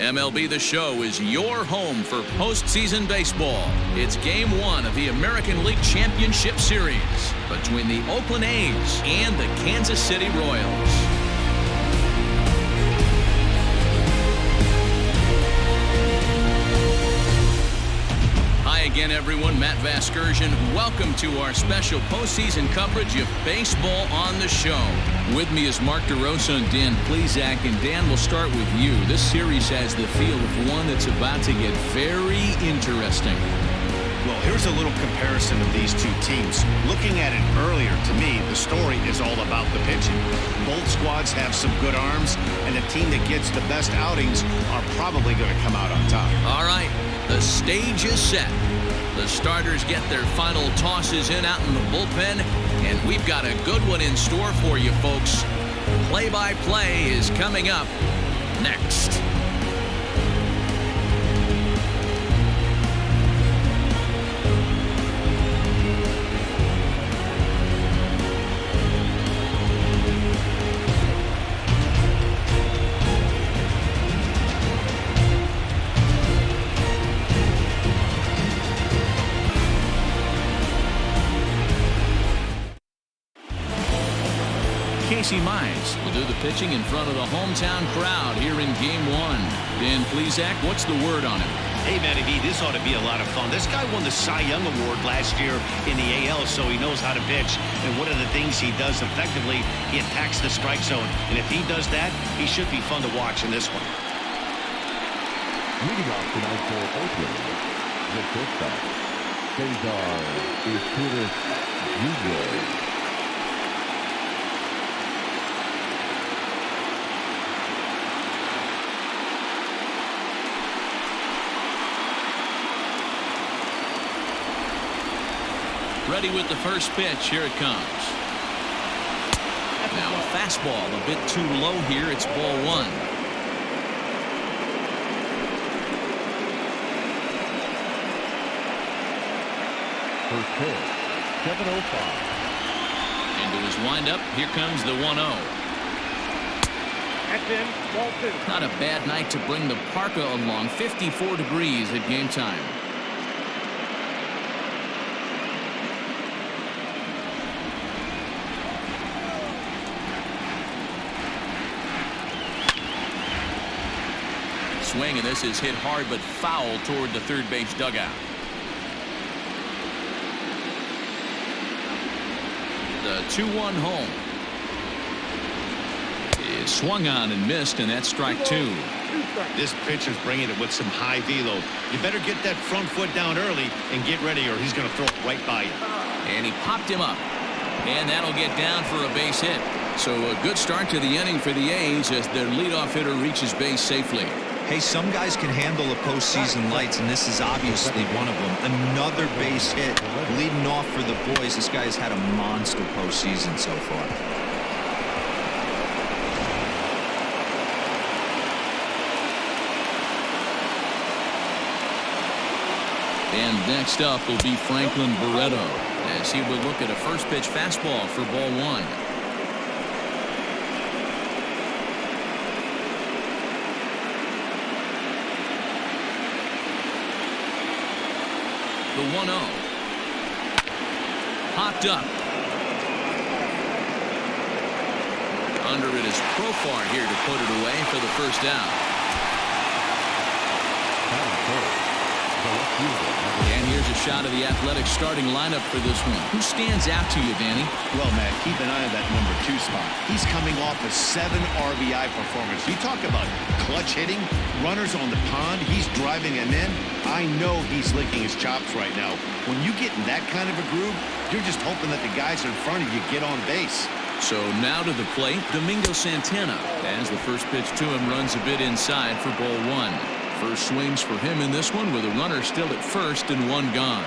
MLB The Show is your home for postseason baseball. It's Game 1 of the American League Championship Series between the Oakland A's and the Kansas City Royals. Hi again, everyone. Matt Vasgersian. Welcome to our special postseason coverage of Baseball on the Show. With me is Mark DeRosa and Dan Plesac. And Dan, we'll start with you. This series has the feel of one that's about to get very interesting. Well, here's a little comparison of these two teams. Looking at it earlier, to me, the story is all about the pitching. Both squads have some good arms, and the team that gets the best outings are probably going to come out on top. All right, the stage is set. The starters get their final tosses in out in the bullpen, and we've got a good one in store for you, folks. Play-by-play is coming up next. Casey Mize will do the pitching in front of the hometown crowd here in Game 1. Dan Plesac, what's the word on him? Hey, Matty V, this ought to be a lot of fun. This guy won the Cy Young Award last year in the AL, so he knows how to pitch. And one of the things he does effectively, he attacks the strike zone. And if he does that, he should be fun to watch in this one. Leading off tonight for Oakland, the shortstop, Cesar Jr. Ready with the first pitch. Here it comes. Now a fastball a bit too low here. It's ball one. First pitch, 7:05. Into his windup. Here comes the 1-0. That's in, ball two. Not a bad night to bring the parka along. 54 degrees at game time. Swing, and this is hit hard but foul toward the third base dugout. The 2-1 home is swung on and missed, and that's strike two. This pitcher's bringing it with some high velo. You better get that front foot down early and get ready, or he's going to throw it right by you. And he popped him up, and that'll get down for a base hit. So a good start to the inning for the A's as their leadoff hitter reaches base safely. Hey, some guys can handle the postseason lights, and this is obviously one of them. Another base hit leading off for the boys. This guy's had a monster postseason so far. And next up will be Franklin Barreto as he will look at a first pitch fastball for ball one. The 1-0. Popped up. Under it is Profar here to put it away for the first down. And here's a shot of the Athletics starting lineup for this one. Who stands out to you, Danny? Well, Matt, keep an eye on that number 2 spot. He's coming off a 7 RBI performance. You talk about clutch hitting, runners on the pond, he's driving them in. I know he's licking his chops right now. When you get in that kind of a groove, you're just hoping that the guys in front of you get on base. So now to the plate, Domingo Santana, as the first pitch to him runs a bit inside for ball one. First swings for him in this one with a runner still at first and one gone.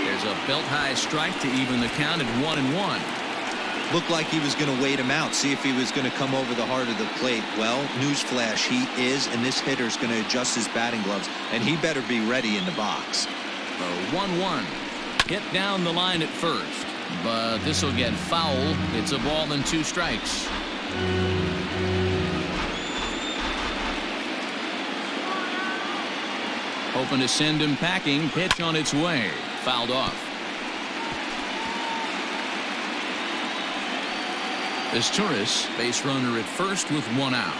There's a belt-high strike to even the count at 1-1. Looked like he was going to wait him out, see if he was going to come over the heart of the plate. Well, newsflash, he is, and this hitter's going to adjust his batting gloves, and he better be ready in the box. The 1-1. Hit down the line at first, but this will get foul. It's a ball and 2 strikes. Hoping to send him packing. Pitch on its way. Fouled off. As Turris, base runner at first with 1 out.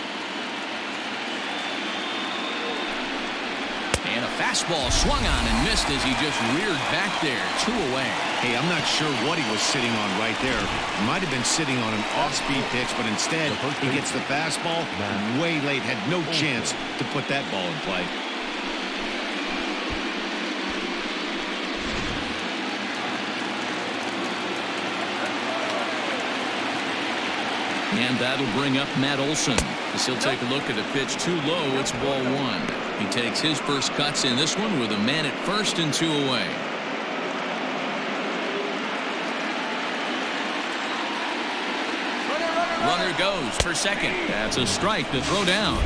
And a fastball swung on and missed as he just reared back there. 2 away. Hey, I'm not sure what he was sitting on right there. Might have been sitting on an off-speed pitch, but instead he gets the fastball way late. Had no chance to put that ball in play. And that'll bring up Matt Olson as he'll take a look at a pitch too low. It's ball 1. He takes his first cuts in this one with a man at first and 2 away. Runner goes for second. That's a strike to throw down.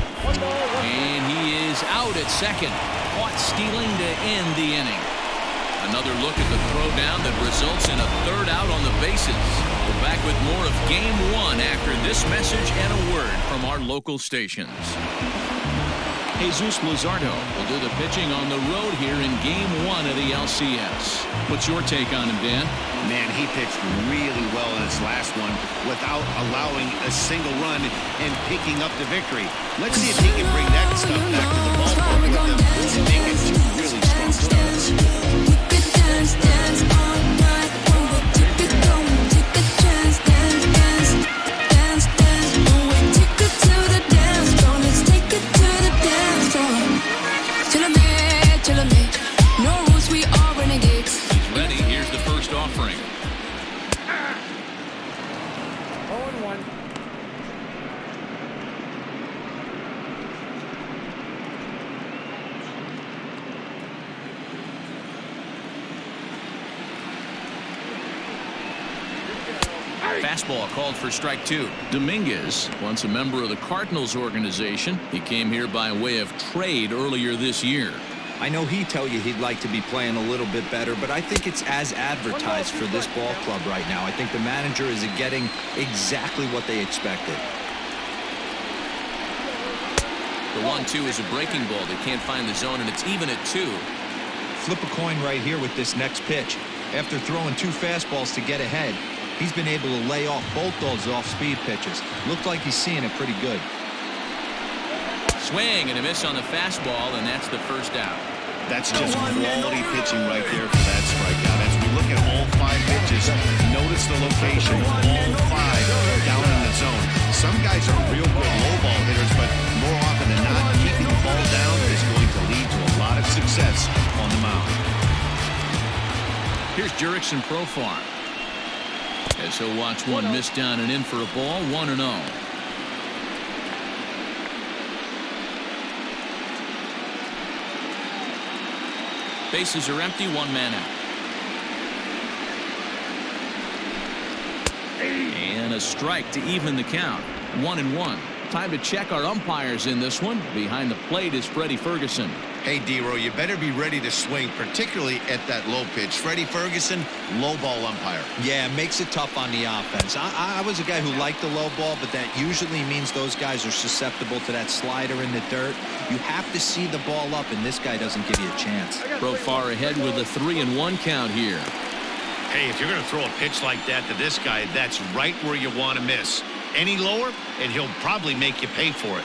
And he is out at second. Caught stealing to end the inning. Another look at the throw down that results in a 3rd out on the bases. We're back with more of Game 1 after this message and a word from our local stations. Jesus Luzardo will do the pitching on the road here in Game 1 of the ALCS. What's your take on him, Dan? Man, he pitched really well in his last one without allowing a single run and picking up the victory. Let's see if he can bring that stuff back to the ballpark with him and make it 2 really strong starts. Dance all night, when we take it going, take a chance, dance, when we take it to the dance floor, let's take it to the dance floor. Chill a bit, no rules, we are renegades. He's ready. Here's the first offering. 0-1. Fastball called for strike 2. Dominguez, once a member of the Cardinals organization. He came here by way of trade earlier this year. I know he'd tell you he'd like to be playing a little bit better, but I think it's as advertised for this ball club right now. I think the manager is getting exactly what they expected. The 1-2 is a breaking ball. They can't find the zone, and it's even at 2. Flip a coin right here with this next pitch. After throwing 2 fastballs to get ahead, he's been able to lay off both those off-speed pitches. Looked like he's seeing it pretty good. Swing and a miss on the fastball, and that's the first out. That's just quality pitching right there for that strikeout. As we look at all 5 pitches, notice the location. All 5 down in the zone. Some guys are real good low ball hitters, but more often than not, keeping the ball down is going to lead to a lot of success on the mound. Here's Jurickson Profar. As he'll watch one miss down and in for a ball. 1-0. Bases are empty. 1 man out. And a strike to even the count. 1-1. Time to check our umpires in this one. Behind the plate is Freddie Ferguson. Hey, D-Row, you better be ready to swing, particularly at that low pitch. Freddie Ferguson, low ball umpire. Yeah, makes it tough on the offense. I was a guy who liked the low ball, but that usually means those guys are susceptible to that slider in the dirt. You have to see the ball up, and this guy doesn't give you a chance. Profar ahead with a 3-1 count here. Hey, if you're going to throw a pitch like that to this guy, that's right where you want to miss. Any lower, and he'll probably make you pay for it.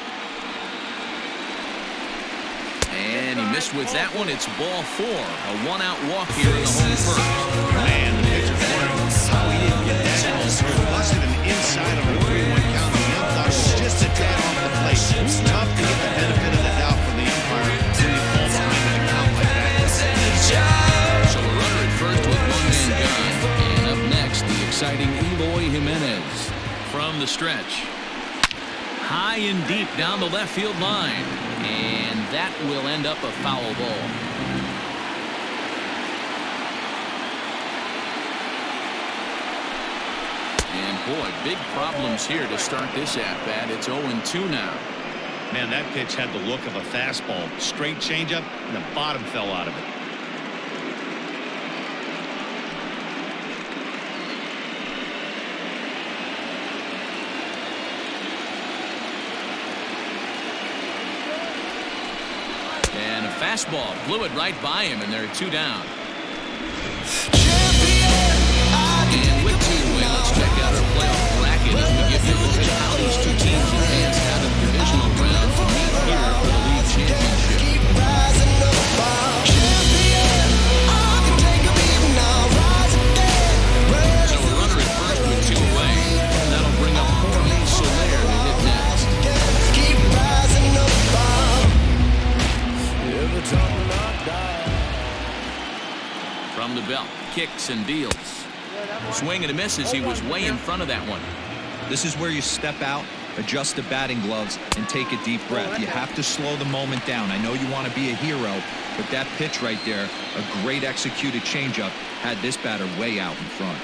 And he missed with that one. It's ball 4. A 1-out walk here in the home first. Man, the pitcher's wondering how he didn't get that ball through. Was it an inside of a 3-1 count? The ump thought it was just a tad off the plate. It's tough to get the benefit of the doubt from the umpire when you fall behind in a count like that. So a runner at first with 1 man gone. And up next, the exciting Eloy Jimenez from the stretch. High and deep down the left field line. And that will end up a foul ball. And boy, big problems here to start this at-bat. It's 0-2 now. Man, that pitch had the look of a fastball. Straight changeup, and the bottom fell out of it. Fastball blew it right by him, and they're 2 down. And with 2 away, let's check out our playoff bracket as we give you a look at how these 2 teams advanced out of the divisional round to meet here for the league championship. So a runner at first with 2 away. That'll bring up Jorge Soler to hit next. From the belt, kicks and deals. Swing and a miss as he was way in front of that one. This is where you step out, adjust the batting gloves, and take a deep breath. You have to slow the moment down. I know you want to be a hero, but that pitch right there, a great executed changeup, had this batter way out in front.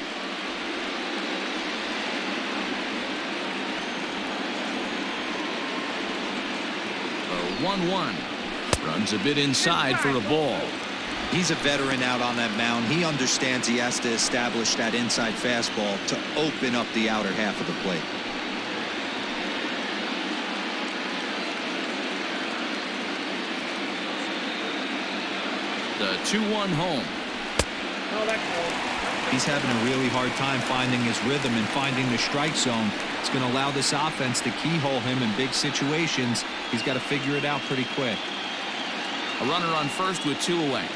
A 1-1. Runs a bit inside for a ball. He's a veteran out on that mound. He understands he has to establish that inside fastball to open up the outer half of the plate. The 2-1 home. He's having a really hard time finding his rhythm and finding the strike zone. It's going to allow this offense to keyhole him in big situations. He's got to figure it out pretty quick. A runner on first with 2 away.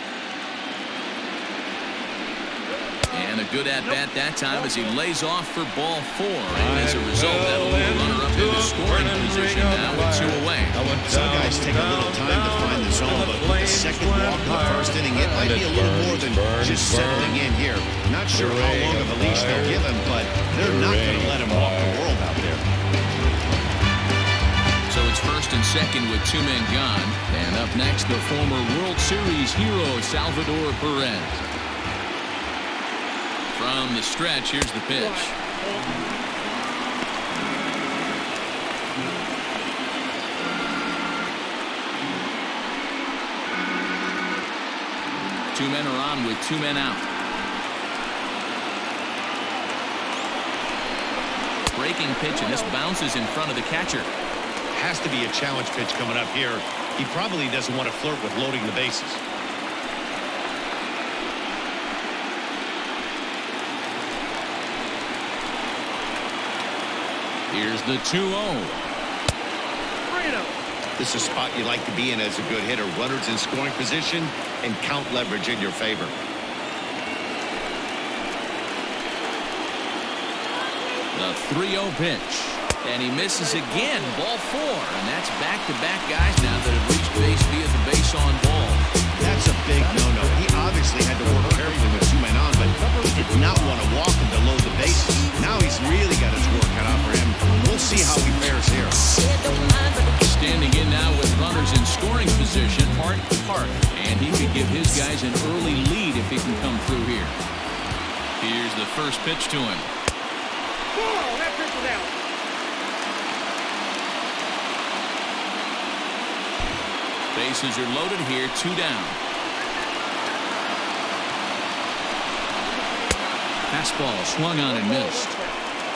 And a good at-bat that time as he lays off for ball 4. And as a result, that'll move the runner up into scoring position now with 2 away. Some guys take a little time to find the zone, but with the second walk in the first inning, it might be a little more than just settling in here. Not sure how long of a leash they'll give him, but they're not going to let him walk the world out there. So it's first and second with 2 men gone. And up next, the former World Series hero, Salvador Perez. From the stretch, here's the pitch. Two men are on with 2 men out. Breaking pitch, and this bounces in front of the catcher. Has to be a challenge pitch coming up here. He probably doesn't want to flirt with loading the bases. Here's the 2-0. This is a spot you like to be in as a good hitter. Runners in scoring position and count leverage in your favor. The 3-0 pitch. And he misses again. Ball 4. And that's back-to-back guys now that have reached base via the base on ball. That's a big no-no. He obviously had to work carefully with 2 men on, but he did not want to walk him to load the bases. Now he's really got his work cut out for him. We'll see how he fares here. Standing in now with runners in scoring position, Hart. And he could give his guys an early lead if he can come through here. Here's the first pitch to him. Whoa, that pitch was out. Bases are loaded here, 2 down. Fastball swung on and missed.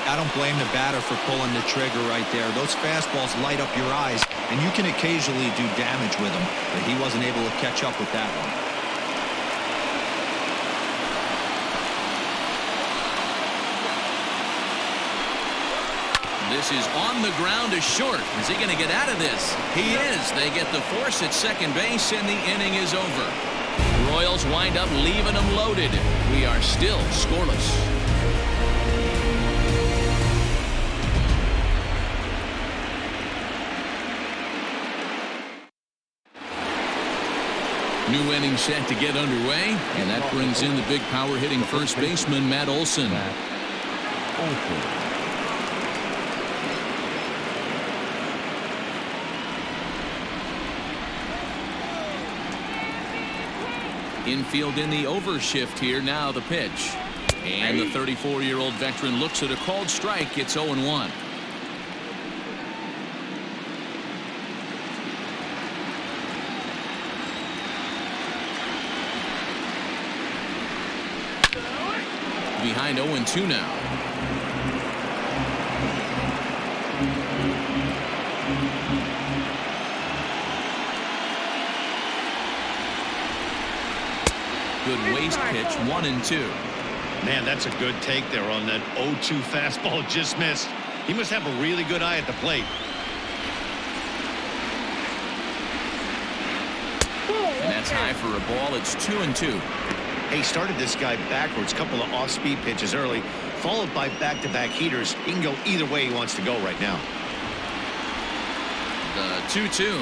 I don't blame the batter for pulling the trigger right there. Those fastballs light up your eyes, and you can occasionally do damage with them, but he wasn't able to catch up with that one. This is on the ground to short. Is he going to get out of this? He is. They get the force at second base, and the inning is over. Royals wind up leaving them loaded. We are still scoreless. New inning set to get underway, and that brings in the big power hitting first baseman Matt Olson. Infield in the overshift here. Now the pitch. And the 34-year-old veteran looks at a called strike. It's 0-1. Behind 0-2 now. Good waist pitch, 1-2. Man, that's a good take there on that 0-2 fastball just missed. He must have a really good eye at the plate. And that's high for a ball. It's 2-2. He started this guy backwards, couple of off-speed pitches early, followed by back-to-back heaters. He can go either way he wants to go right now. The 2-2.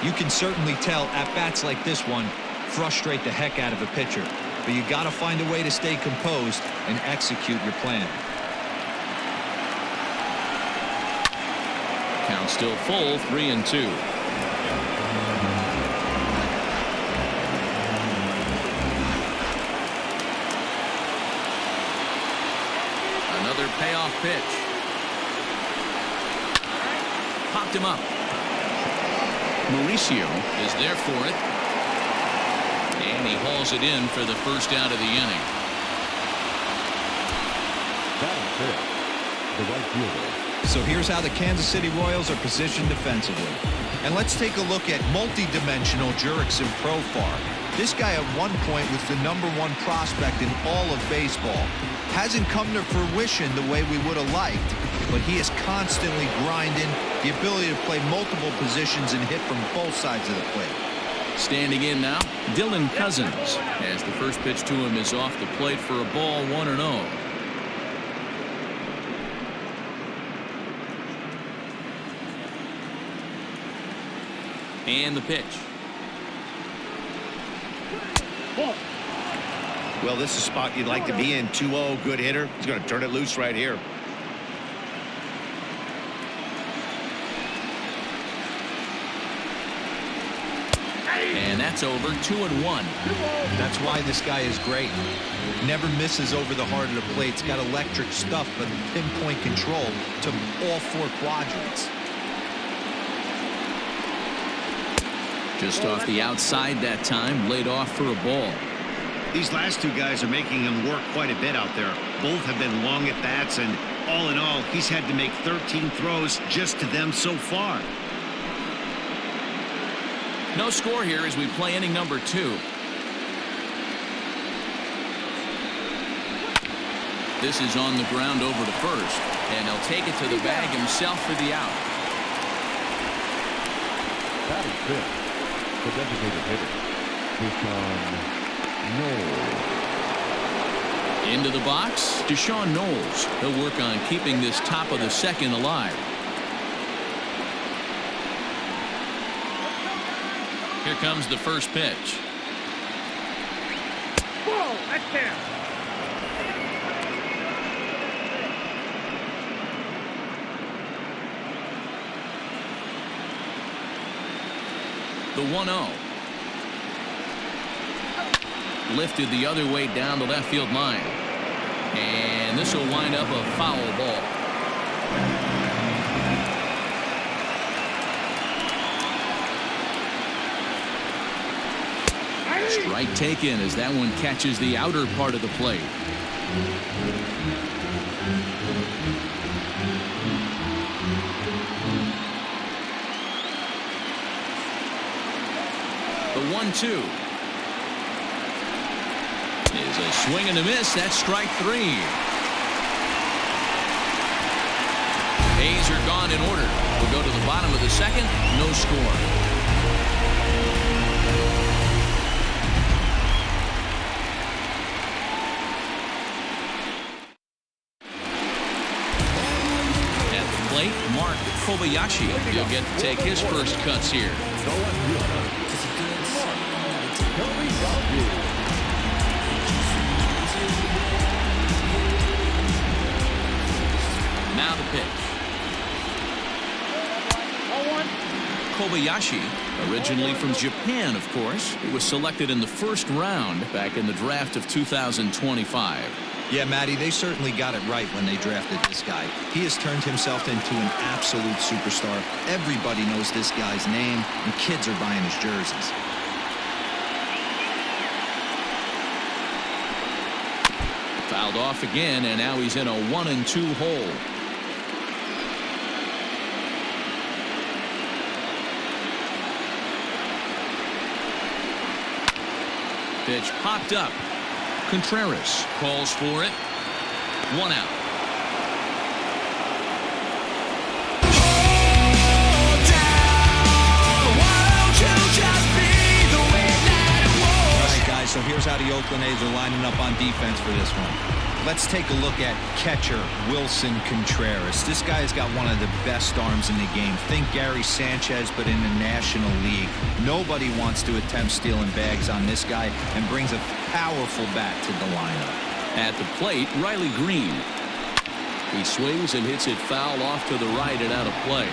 You can certainly tell at-bats like this one frustrate the heck out of a pitcher. But you got to find a way to stay composed and execute your plan. Count still full, 3-2. Another payoff pitch. Popped him up. Mauricio is there for it. And he hauls it in for the first out of the inning. Batting fifth, the right fielder. So here's how the Kansas City Royals are positioned defensively. And let's take a look at multi-dimensional Jurickson Profar. This guy at one point was the #1 prospect in all of baseball. Hasn't come to fruition the way we would have liked, but he is constantly grinding, the ability to play multiple positions and hit from both sides of the plate. Standing in now, Dylan Cousins, as the first pitch to him is off the plate for a ball, 1-0. And the pitch. Well, this is a spot you'd like to be in. 2-0, good hitter. He's going to turn it loose right here. And that's over, 2-1. That's why this guy is great. Never misses over the heart of the plate. It's got electric stuff, but pinpoint control to all 4 quadrants. Just off the outside that time, laid off for a ball. These last two guys are making him work quite a bit out there. Both have been long at bats, and all in all, he's had to make 13 throws just to them so far. No score here as we play inning number 2. This is on the ground over to first, and he'll take it to the bag himself for the out. Batting fifth, the designated hitter, Deshaun Knowles. Into the box, Deshaun Knowles. He'll work on keeping this top of the second alive. Here comes the first pitch. Whoa, that's down. The 1-0. Lifted the other way down the left field line. And this will wind up a foul ball. Strike taken as that one catches the outer part of the plate. The 1-2 is a swing and a miss. That's strike 3. A's are gone in order. We'll go to the bottom of the second. No score. Mark Kobayashi. He'll get to take his first cuts here. Now the pitch. Kobayashi Originally from Japan, of course, he was selected in the first round back in the draft of 2025. Yeah, Matty, they certainly got it right when they drafted this guy. He has turned himself into an absolute superstar. Everybody knows this guy's name, and kids are buying his jerseys. Fouled off again, and now he's in a 1-2 hole. Pitch popped up. Contreras calls for it. 1 out. So here's how the Oakland A's are lining up on defense for this one. Let's take a look at catcher Wilson Contreras. This guy has got one of the best arms in the game. Think Gary Sanchez, but in the National League. Nobody wants to attempt stealing bags on this guy, and brings a powerful bat to the lineup. At the plate, Riley Green. He swings and hits it foul off to the right and out of play.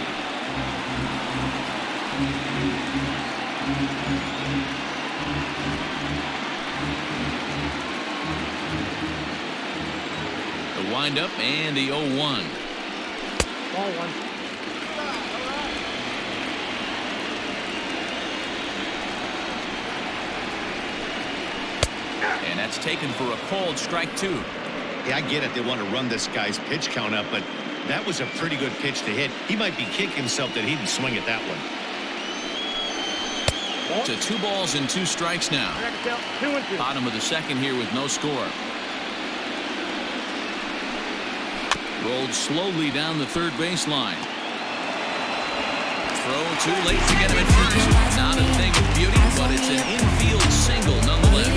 The windup and the 0-1. Ball one. And that's taken for a called strike 2. Yeah, I get it. They want to run this guy's pitch count up, but that was a pretty good pitch to hit. He might be kicking himself that he didn't swing at that one. To 2 balls and 2 strikes now. 2-2. Bottom of the second here with no score. Rolled slowly down the third baseline. Throw too late to get him at first. Not a thing of beauty, but it's an infield single nonetheless.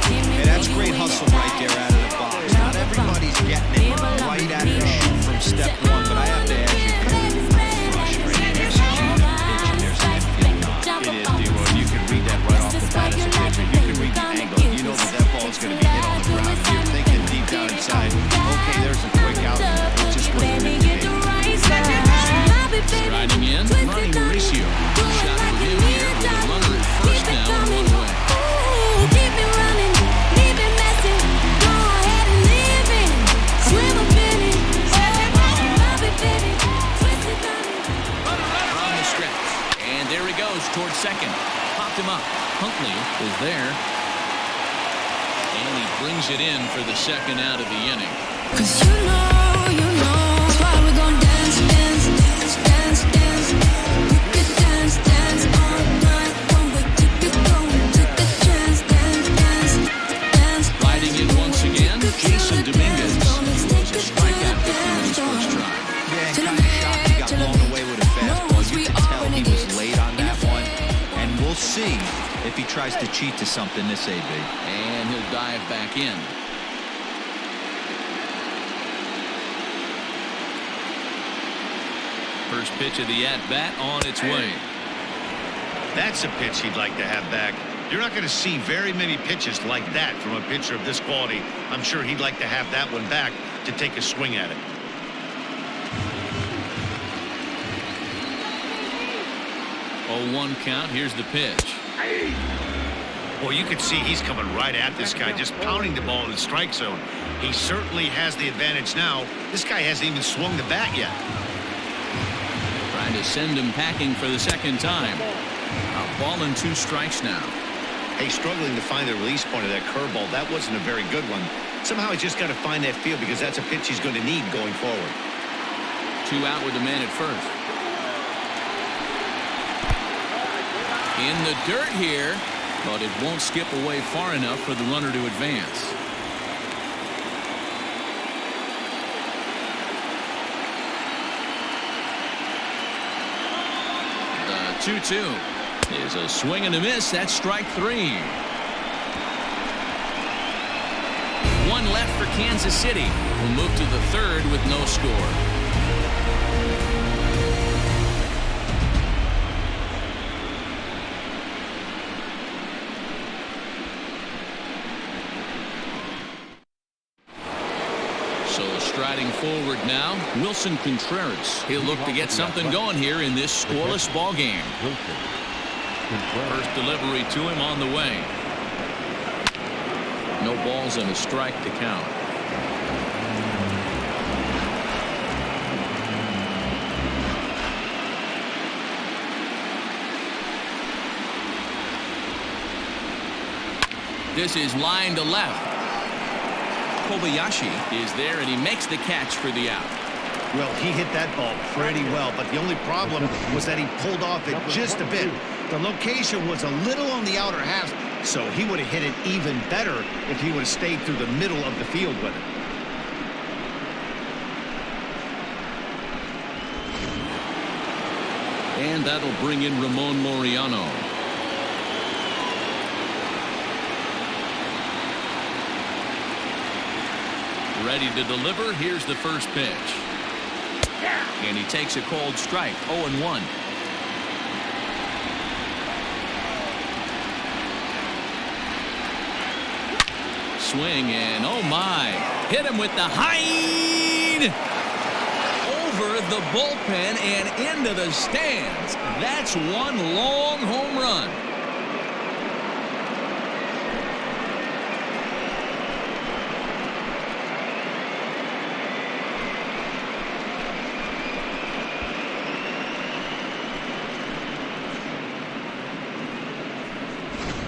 Hey, that's great hustle right there out of the box. Not everybody's getting it right out of the chute from step one, but I have to ask you, frustrating executing a pitch and there's an infield knock. It is, D-Roy. You can read that right off the bat as a pitcher. You can read the angle. You know that ball is going to be hit on the ground. You're thinking deep down inside, okay, there's a quick out. It just wasn't meant to be. Riding in, Ronnie Mauricio. Shot for him here with a runner at first now and 1 away. Keep me running, leave it messy. Go ahead and leave it. Swim up in it. I'll be baby. Twist it on it. On the stretch. And there he goes towards second. Popped him up. Huntley is there. And he brings it in for the second out of the inning. 'Cause you know, that's why we're gonna dance, dance, dance, dance, dance. We could dance, dance all night. One way ticket, going to the chance, dance, dance, dance. Riding in once again, Jason Dominguez. Was a strikeout victory in his first try. Yeah, and kind of shocked he got blown away with a fastball. You can tell he was late on that one. And we'll see if he tries to cheat to something this AB. And he'll dive back in. First pitch of the at-bat on its way. That's a pitch he'd like to have back. You're not going to see very many pitches like that from a pitcher of this quality. I'm sure he'd like to have that one back to take a swing at it. Oh, 1 count. Here's the pitch. Well, you can see he's coming right at this guy, just pounding the ball in the strike zone. He certainly has the advantage now. This guy hasn't even swung the bat yet. Trying to send him packing for the second time. A ball and 2 strikes now. Hey, struggling to find the release point of that curveball. That wasn't a very good one. Somehow he's just got to find that feel because that's a pitch he's going to need going forward. 2 out with the man at first. In the dirt here, but it won't skip away far enough for the runner to advance. The 2-2 is a swing and a miss. That's strike 3. 1 left for Kansas City. We'll move to the third with no score. Striding forward now, Wilson Contreras. He'll look to get something going here in this scoreless ball game. Second play. First delivery to him on the way. No balls and a strike to count. This is line to left. Kobayashi is there, and he makes the catch for the out. Well, he hit that ball pretty well, but the only problem was that he pulled off it just a bit. The location was a little on the outer half, so he would have hit it even better if he would have stayed through the middle of the field with it. And that'll bring in Ramon Laureano. Ready to deliver. Here's the first pitch. And he takes a cold strike. 0-1. Swing and oh my. Hit him with the height. Over the bullpen and into the stands. That's one long home run.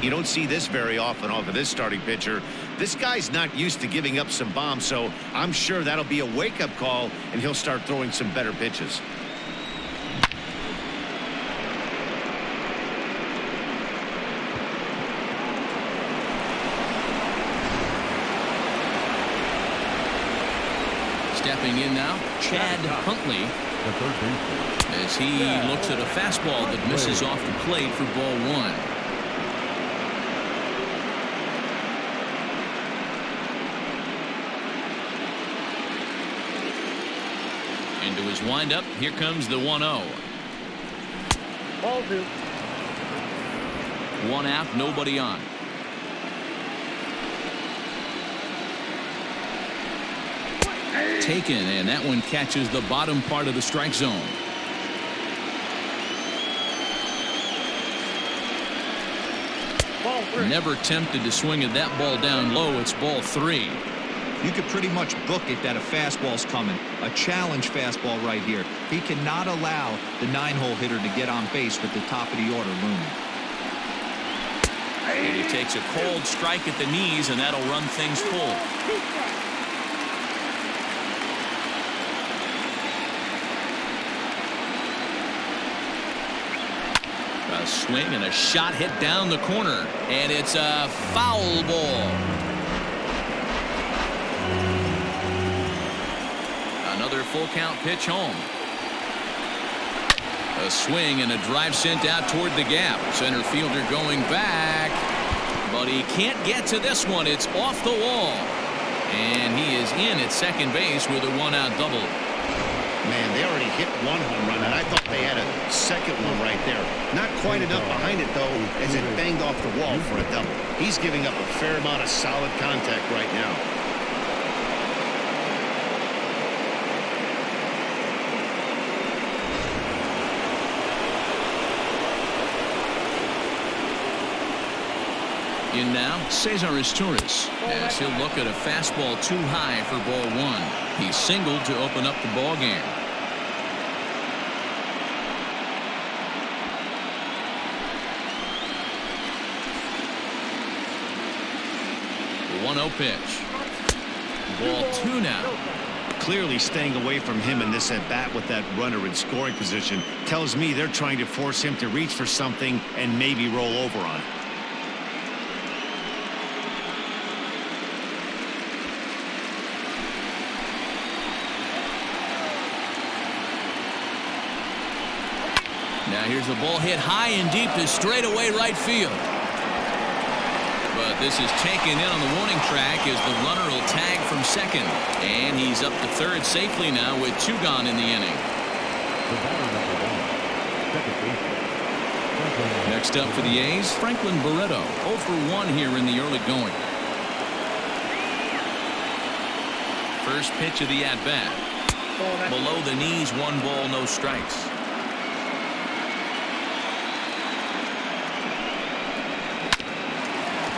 You don't see this very often off of this starting pitcher. This guy's not used to giving up some bombs, so I'm sure that'll be a wake-up call, and he'll start throwing some better pitches. Stepping in now, Chad Huntley, The third baseman. as he looks at a fastball that misses off the plate for ball one. Into his windup. Here comes the 1-0. Ball 2. One out, nobody on. Taken, and that one catches the bottom part of the strike zone. Ball 3. Never tempted to swing at that ball down low. It's ball 3. You could pretty much book it that a fastball's coming. A challenge fastball right here. He cannot allow the 9-hole hitter to get on base with the top of the order looming. And he takes a cold strike at the knees, and that'll run things full. A swing and a shot hit down the corner, and it's a foul ball. Another full count pitch home. A swing and a drive sent out toward the gap. Center fielder going back, but he can't get to this one. It's off the wall, and he is in at second base with a 1-out double. Man, they already hit one home run, and I thought they had a second one right there. Not quite enough behind it, though, as it banged off the wall for a double. He's giving up a fair amount of solid contact right now. In now, Cesar Torres, as he'll look at a fastball too high for ball one. He singled to open up the ball game. The 1-0 pitch. Ball 2 now. Clearly staying away from him in this at-bat with that runner in scoring position tells me they're trying to force him to reach for something and maybe roll over on it. Now here's a ball hit high and deep to straightaway right field. But this is taken in on the warning track as the runner will tag from second. And he's up to third safely now with 2 gone in the inning. The batter number 1. Second baseman. Next up for the A's, Franklin Barreto. 0 for 1 here in the early going. First pitch of the at-bat. Below the knees, 1 ball, no strikes.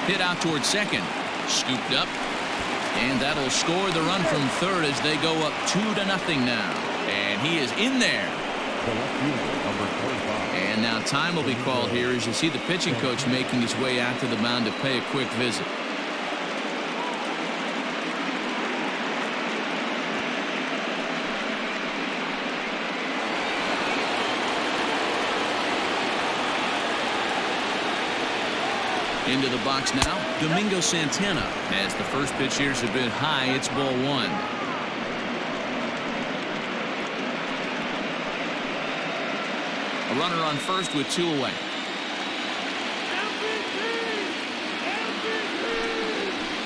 Hit out towards second. Scooped up. And that'll score the run from third as they go up 2-0 now. And he is in there. The left fielder, number 25. And now time will be called here as you see the pitching coach making his way out to the mound to pay a quick visit. Into the box now, Domingo Santana. As the first pitch here's a bit high, it's ball one. A runner on first with 2 away.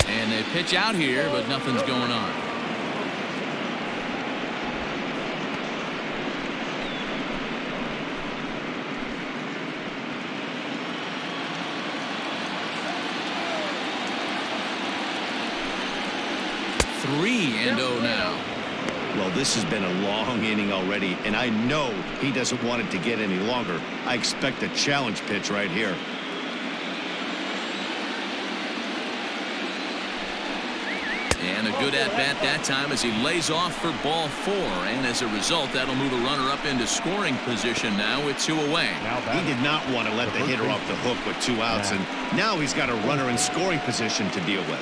And they pitch out here, but nothing's going on. Three and 0 now. Well, this has been a long inning already, and I know he doesn't want it to get any longer. I expect a challenge pitch right here. And a good at-bat that time as he lays off for ball 4. And as a result, that'll move a runner up into scoring position now with 2 away. He did not want to let the hitter off the hook with 2 outs, and now he's got a runner in scoring position to deal with.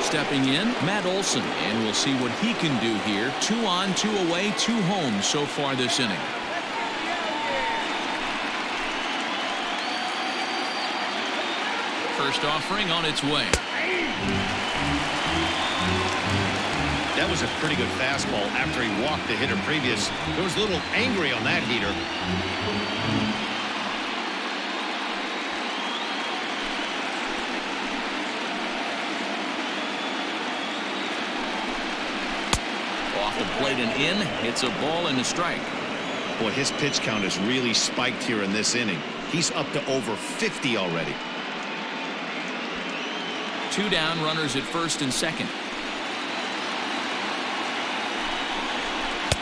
Stepping in, Matt Olson, and we'll see what he can do here. 2 on, 2 away, 2 home so far this inning. First offering on its way. That was a pretty good fastball after he walked the hitter previous. He was a little angry on that heater. Off the plate and in. It's a ball and a strike. Boy, his pitch count has really spiked here in this inning. He's up to over 50 already. 2 down, runners at first and second.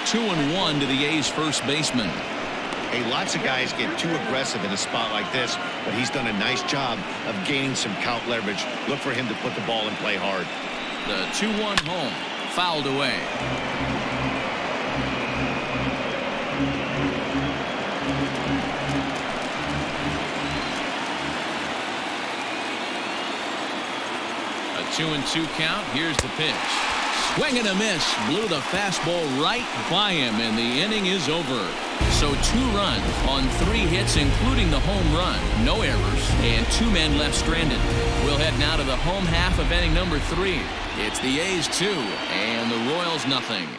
2-1 to the A's first baseman. Hey, lots of guys get too aggressive in a spot like this, but he's done a nice job of gaining some count leverage. Look for him to put the ball in play hard. The 2-1 home. Fouled away. A 2-2 count. Here's the pitch. Swing and a miss. Blew the fastball right by him, and the inning is over. So 2 runs on 3 hits, including the home run. No errors, and 2 men left stranded. We'll head now to the home half of inning number 3. It's the A's 2 and the Royals nothing.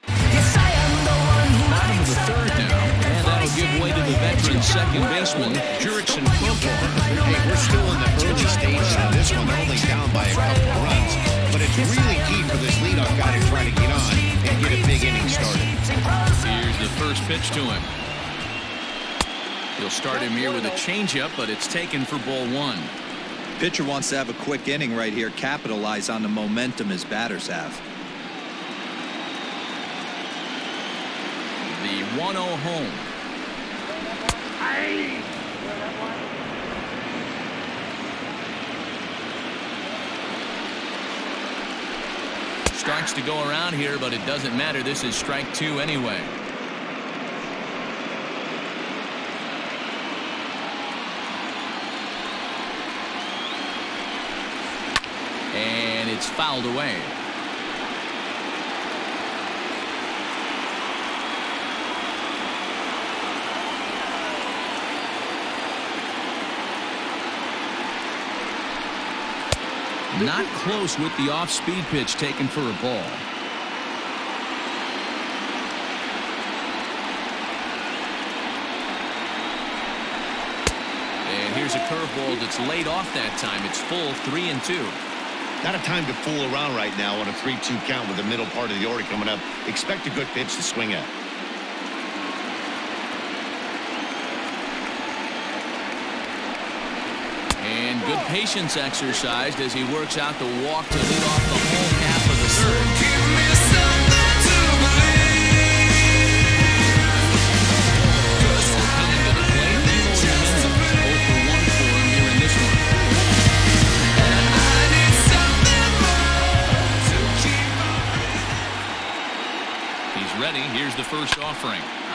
Bottom of the third now, and that'll give way to the veteran second baseman, Jurickson Profar. Hey, we're still in the early stages of this one. They're only down by a couple of runs, but it's really key for this leadoff guy to try to get on and get a big inning started. Here's the first pitch to him. He'll start him here with a changeup, but it's taken for ball 1. Pitcher wants to have a quick inning right here, capitalize on the momentum his batters have. The 1-0 home. Strikes to go around here, but it doesn't matter. This is strike 2 anyway. And it's fouled away. Not close with the off-speed pitch taken for a ball. And here's a curveball that's laid off that time. It's full 3-2. Not a time to fool around right now on a 3-2 count with the middle part of the order coming up. Expect a good pitch to swing at. And good patience exercised as he works out the walk to lead off the home half of the third. Coming to the plate, Eloy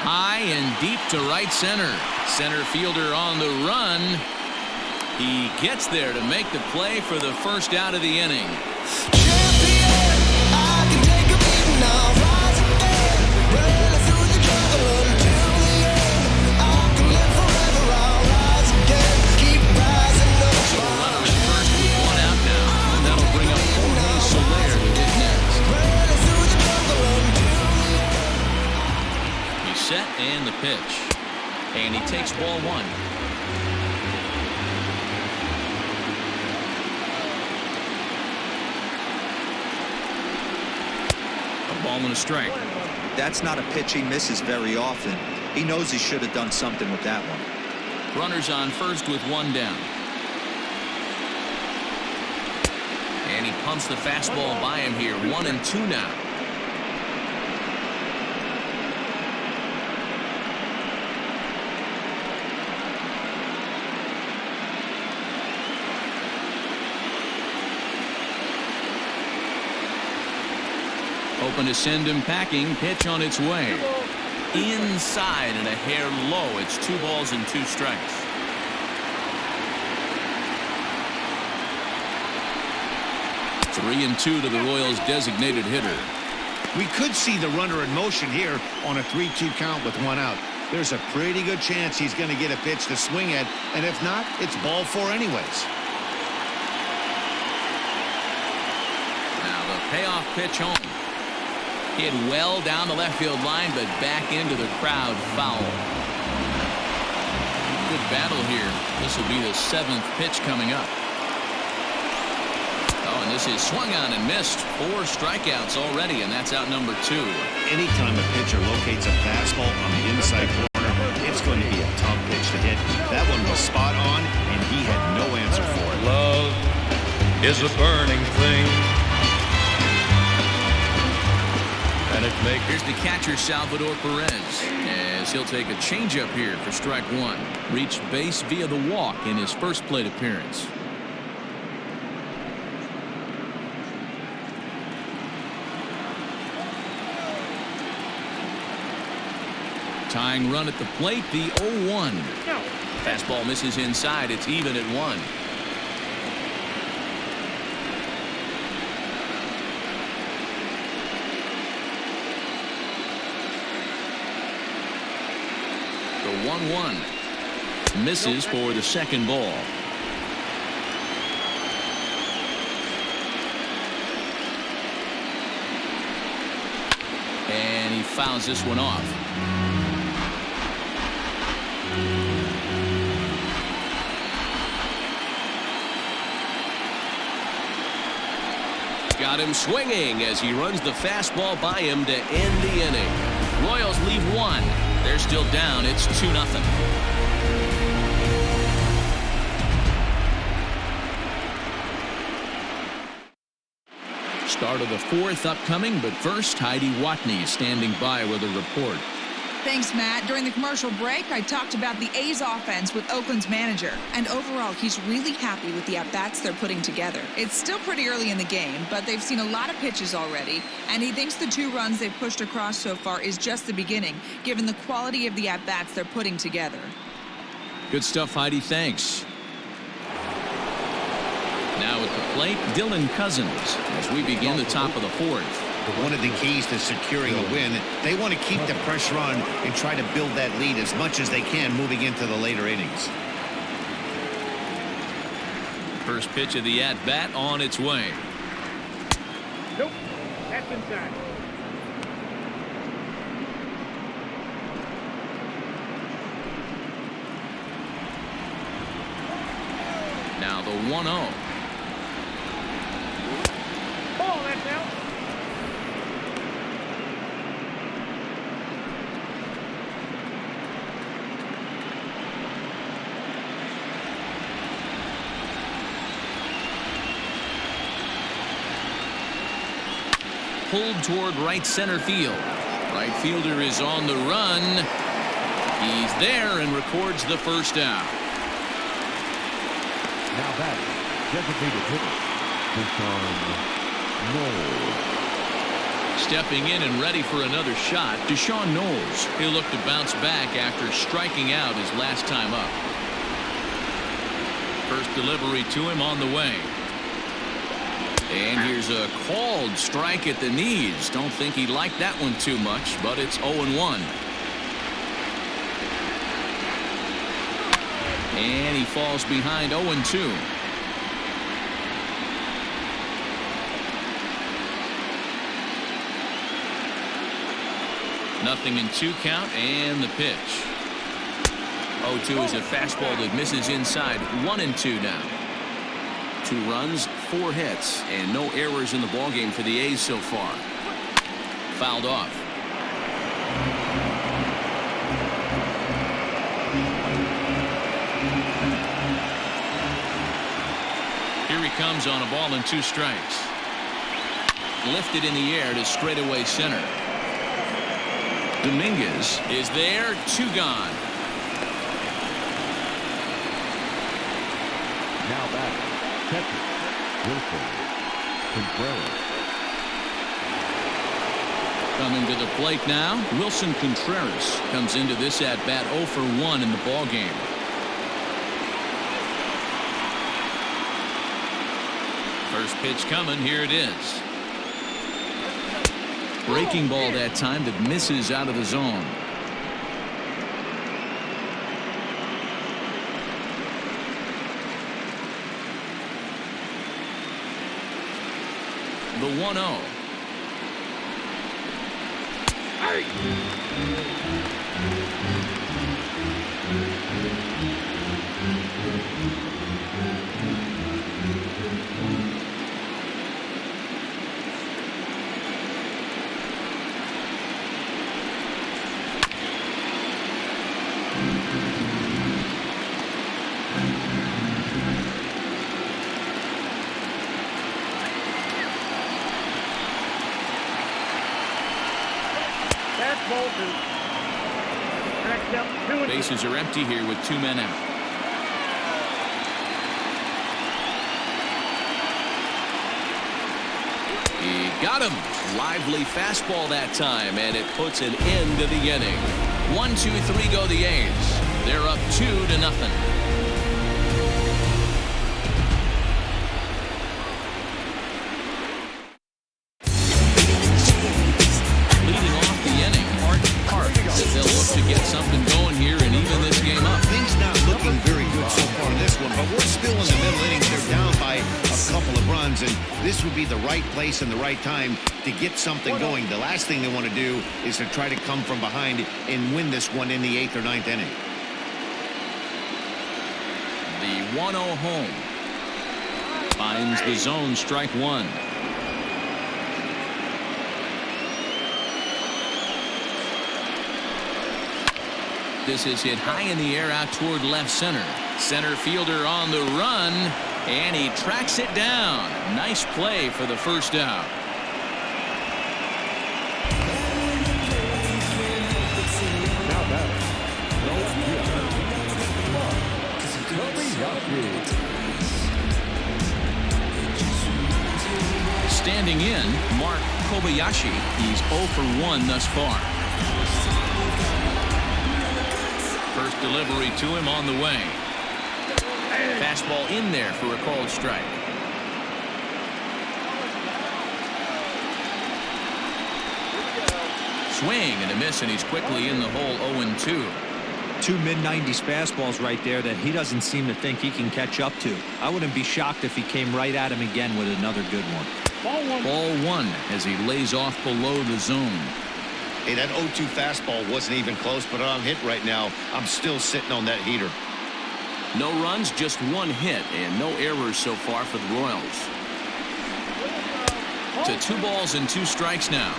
High and deep to right center. Center fielder on the run. He gets there to make the play for the first out of the inning. Set and the pitch, and he takes ball one. A ball and a strike. That's not a pitch he misses very often. He knows he should have done something with that one. Runners on first with one down. And he pumps the fastball by him here. 1-2 now. Open to send him packing. Pitch on its way. Inside and a hair low. It's 2 balls and 2 strikes. Three and 2 to the Royals' designated hitter. We could see the runner in motion here on a 3-2 count with 1 out. There's a pretty good chance he's going to get a pitch to swing at, and if not, it's ball 4 anyways. Now the payoff pitch home. Hit well down the left field line, but back into the crowd foul. Good battle here. This will be the 7th pitch coming up. Oh, and this is swung on and missed. 4 strikeouts already, and that's out number 2. Anytime a pitcher locates a fastball on the inside corner, it's going to be a tough pitch to hit. That one was spot on, and he had no answer for it. Love is a burning thing. Here's the catcher, Salvador Perez, as he'll take a changeup here for strike 1. Reached base via the walk in his first plate appearance. Tying run at the plate, the 0-1. Fastball misses inside. It's even at 1. The 1-1 misses for the second ball. And he fouls this one off. Got him swinging as he runs the fastball by him to end the inning. Royals leave 1. They're still down. It's 2-0. Start of the 4th upcoming, but first, Heidi Watney standing by with a report. Thanks, Matt. During the commercial break, I talked about the A's offense with Oakland's manager. And overall, he's really happy with the at-bats they're putting together. It's still pretty early in the game, but they've seen a lot of pitches already. And he thinks the 2 runs they've pushed across so far is just the beginning, given the quality of the at-bats they're putting together. Good stuff, Heidi. Thanks. Now at the plate, Dylan Cousins as we begin the top of the 4th. One of the keys to securing a win, they want to keep the pressure on and try to build that lead as much as they can moving into the later innings. First pitch of the at-bat on its way. Nope. That's inside. Now the 1-0. Ball, that's out. Pulled toward right center field. Right fielder is on the run. He's there and records the first out. Now batting, designated hitter, Deshaun Knoll. Stepping in and ready for another shot, Deshaun Knowles. He'll look to bounce back after striking out his last time up. First delivery to him on the way. And here's a called strike at the knees. Don't think he liked that one too much, but it's 0-1. And he falls behind 0-2. Nothing in 2 count, and the pitch. 0-2 is a fastball that misses inside. 1-2 now. 2 runs, 4 hits, and no errors in the ballgame for the A's so far. Fouled off. Here he comes on a ball and 2 strikes. Lifted in the air to straightaway center. Dominguez is there, 2 gone. Now back. Catcher. Wilson. Contreras. Coming to the plate now, Wilson Contreras comes into this at bat 0 for 1 in the ball game. First pitch coming, here it is. Breaking ball that time that misses out of the zone. The 1-0. That's Bolton. Strikes out 2 and 2. Bases are empty here with 2 men out. He got him. Lively fastball that time, and it puts an end to the inning. 1, 2, 3 go the A's. They're up 2-0. Leading off the inning, Art Park, as they'll look to get something going here and even this game up. Things not looking very good so far in this one, but we're still in the middle innings. They're down by a couple of runs, and this would be the right place and the right time to get something going. The last thing they want to do is to try to come from behind and win this one in the 8th or 9th inning. The 1-0 home. Finds the zone, strike 1. This is hit high in the air out toward left center. Center fielder on the run, and he tracks it down. Nice play for the first out. Now back. Standing in, Mark Kobayashi. He's 0 for 1 thus far. First delivery to him on the way. Fastball in there for a called strike. Swing and a miss, and he's quickly in the hole. 0-2. 2 mid-90s fastballs right there that he doesn't seem to think he can catch up to. I wouldn't be shocked if he came right at him again with another good one. Ball 1 as he lays off below the zone. Hey, that 0-2 fastball wasn't even close, but on hit right now, I'm still sitting on that heater. No runs, just 1 hit, and no errors so far for the Royals. To 2 balls and 2 strikes now.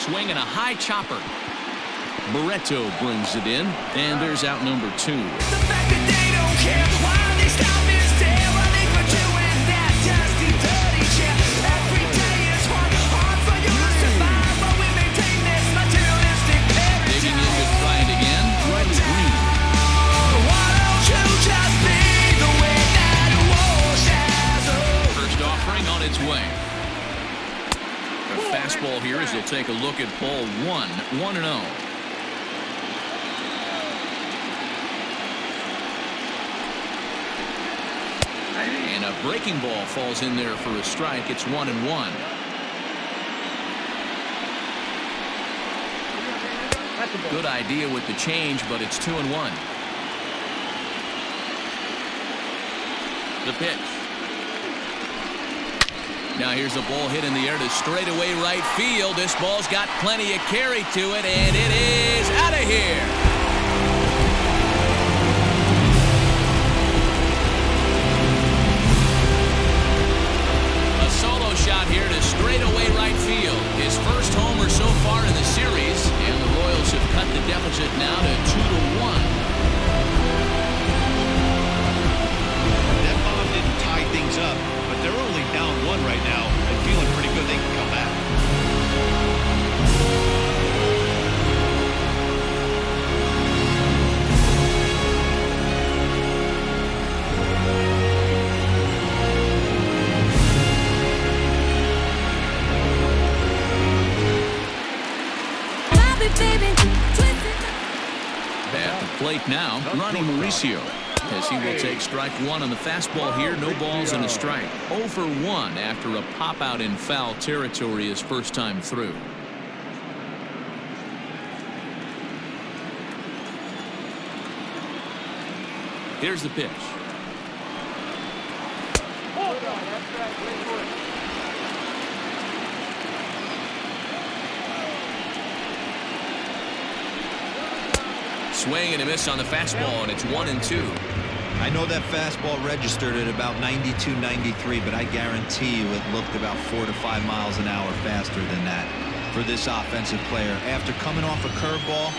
Swing and a high chopper. Barreto brings it in, and there's out number 2. The fact that they don't care why they stop is there. I think we're doing that dusty, dirty chair. Every day is hard for you to survive, but we maintain this materialistic paradigm. Digging in to try it again. Riley Green. Why don't you just be the way that it was? a look at ball 1-0. And a breaking ball falls in there for a strike. It's 1-1. Good idea with the change, but it's 2-1. The pitch. Now here's a ball hit in the air to straightaway right field. This ball's got plenty of carry to it, and it is out of here. A solo shot here to straightaway right field. His first homer so far in the series, and the Royals have cut the deficit now to 2-1. That bomb didn't tie things up, but they're only down 1 right now and feeling pretty good they can come back. At the plate now, Ronnie Mauricio, as he will take strike 1 on the fastball here. No balls and a strike. 0 for 1 after a pop out in foul territory his first time through. Here's the pitch. Swing and a miss on the fastball, and it's 1-2. I know that fastball registered at about 92, 93, but I guarantee you it looked about 4 to 5 miles an hour faster than that for this offensive player. After coming off a curveball,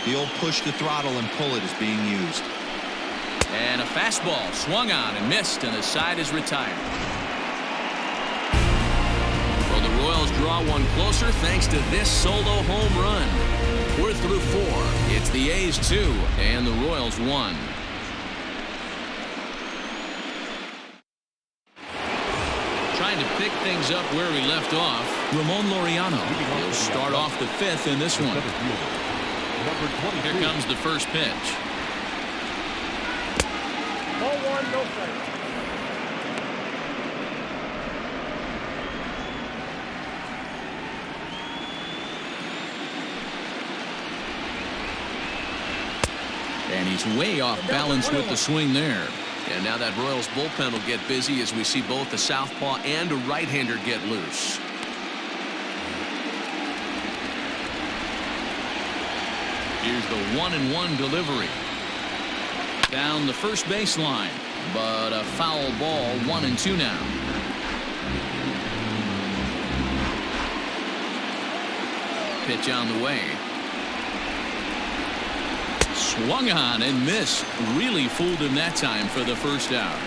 the old push the throttle and pull it is being used. And a fastball swung on and missed, and the side is retired. Well, the Royals draw one closer thanks to this solo home run. We're through 4. It's the A's 2 and the Royals 1. Trying to pick things up where we left off, Ramon Laureano will start off the 5th in this one. Here comes the first pitch. Ball 1, no strike. And he's way off balance with the swing there. And now that Royals bullpen will get busy as we see both a southpaw and a right-hander get loose. Here's the 1-1 delivery. Down the first baseline, but a foul ball. 1-2 now. Pitch on the way. Swung on and missed. Really fooled him that time for the first out.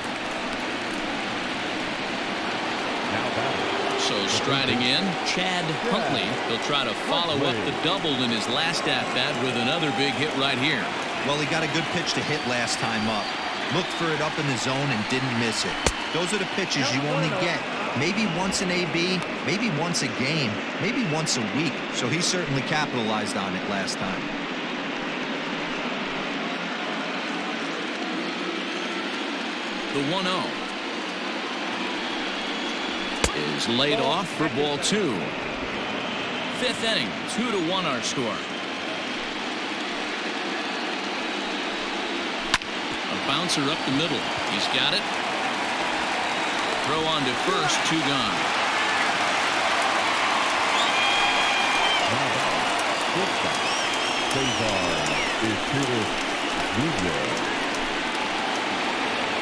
So striding in, Chad Huntley. He'll try to follow up the double in his last at-bat with another big hit right here. Well, he got a good pitch to hit last time up. Looked for it up in the zone and didn't miss it. Those are the pitches you only get maybe once in AB, maybe once a game, maybe once a week. So he certainly capitalized on it last time. The 1-0 is laid off for ball 2. 5th inning, 2-1 our score. A bouncer up the middle. He's got it. Throw on to first, 2 gone.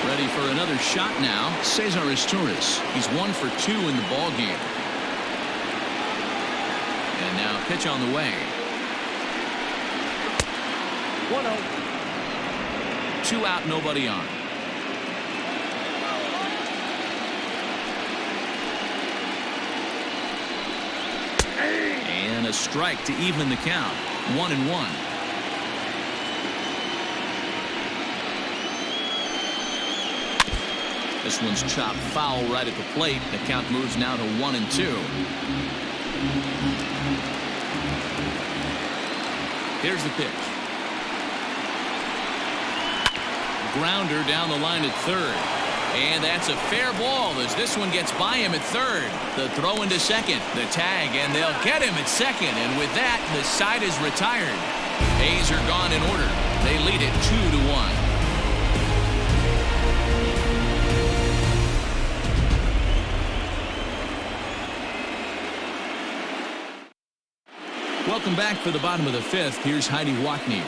Ready for another shot now. Cesar Izturis. He's 1 for 2 in the ball game. And now pitch on the way. 1-0. 2 out, nobody on. And a strike to even the count. 1-1. This one's chopped foul right at the plate. The count moves now to 1-2. Here's the pitch. Grounder down the line at third. And that's a fair ball as this one gets by him at third. The throw into second, the tag, and they'll get him at second. And with that, the side is retired. A's are gone in order. They lead it 2-1. Welcome back for the bottom of the fifth. Here's Heidi Watney.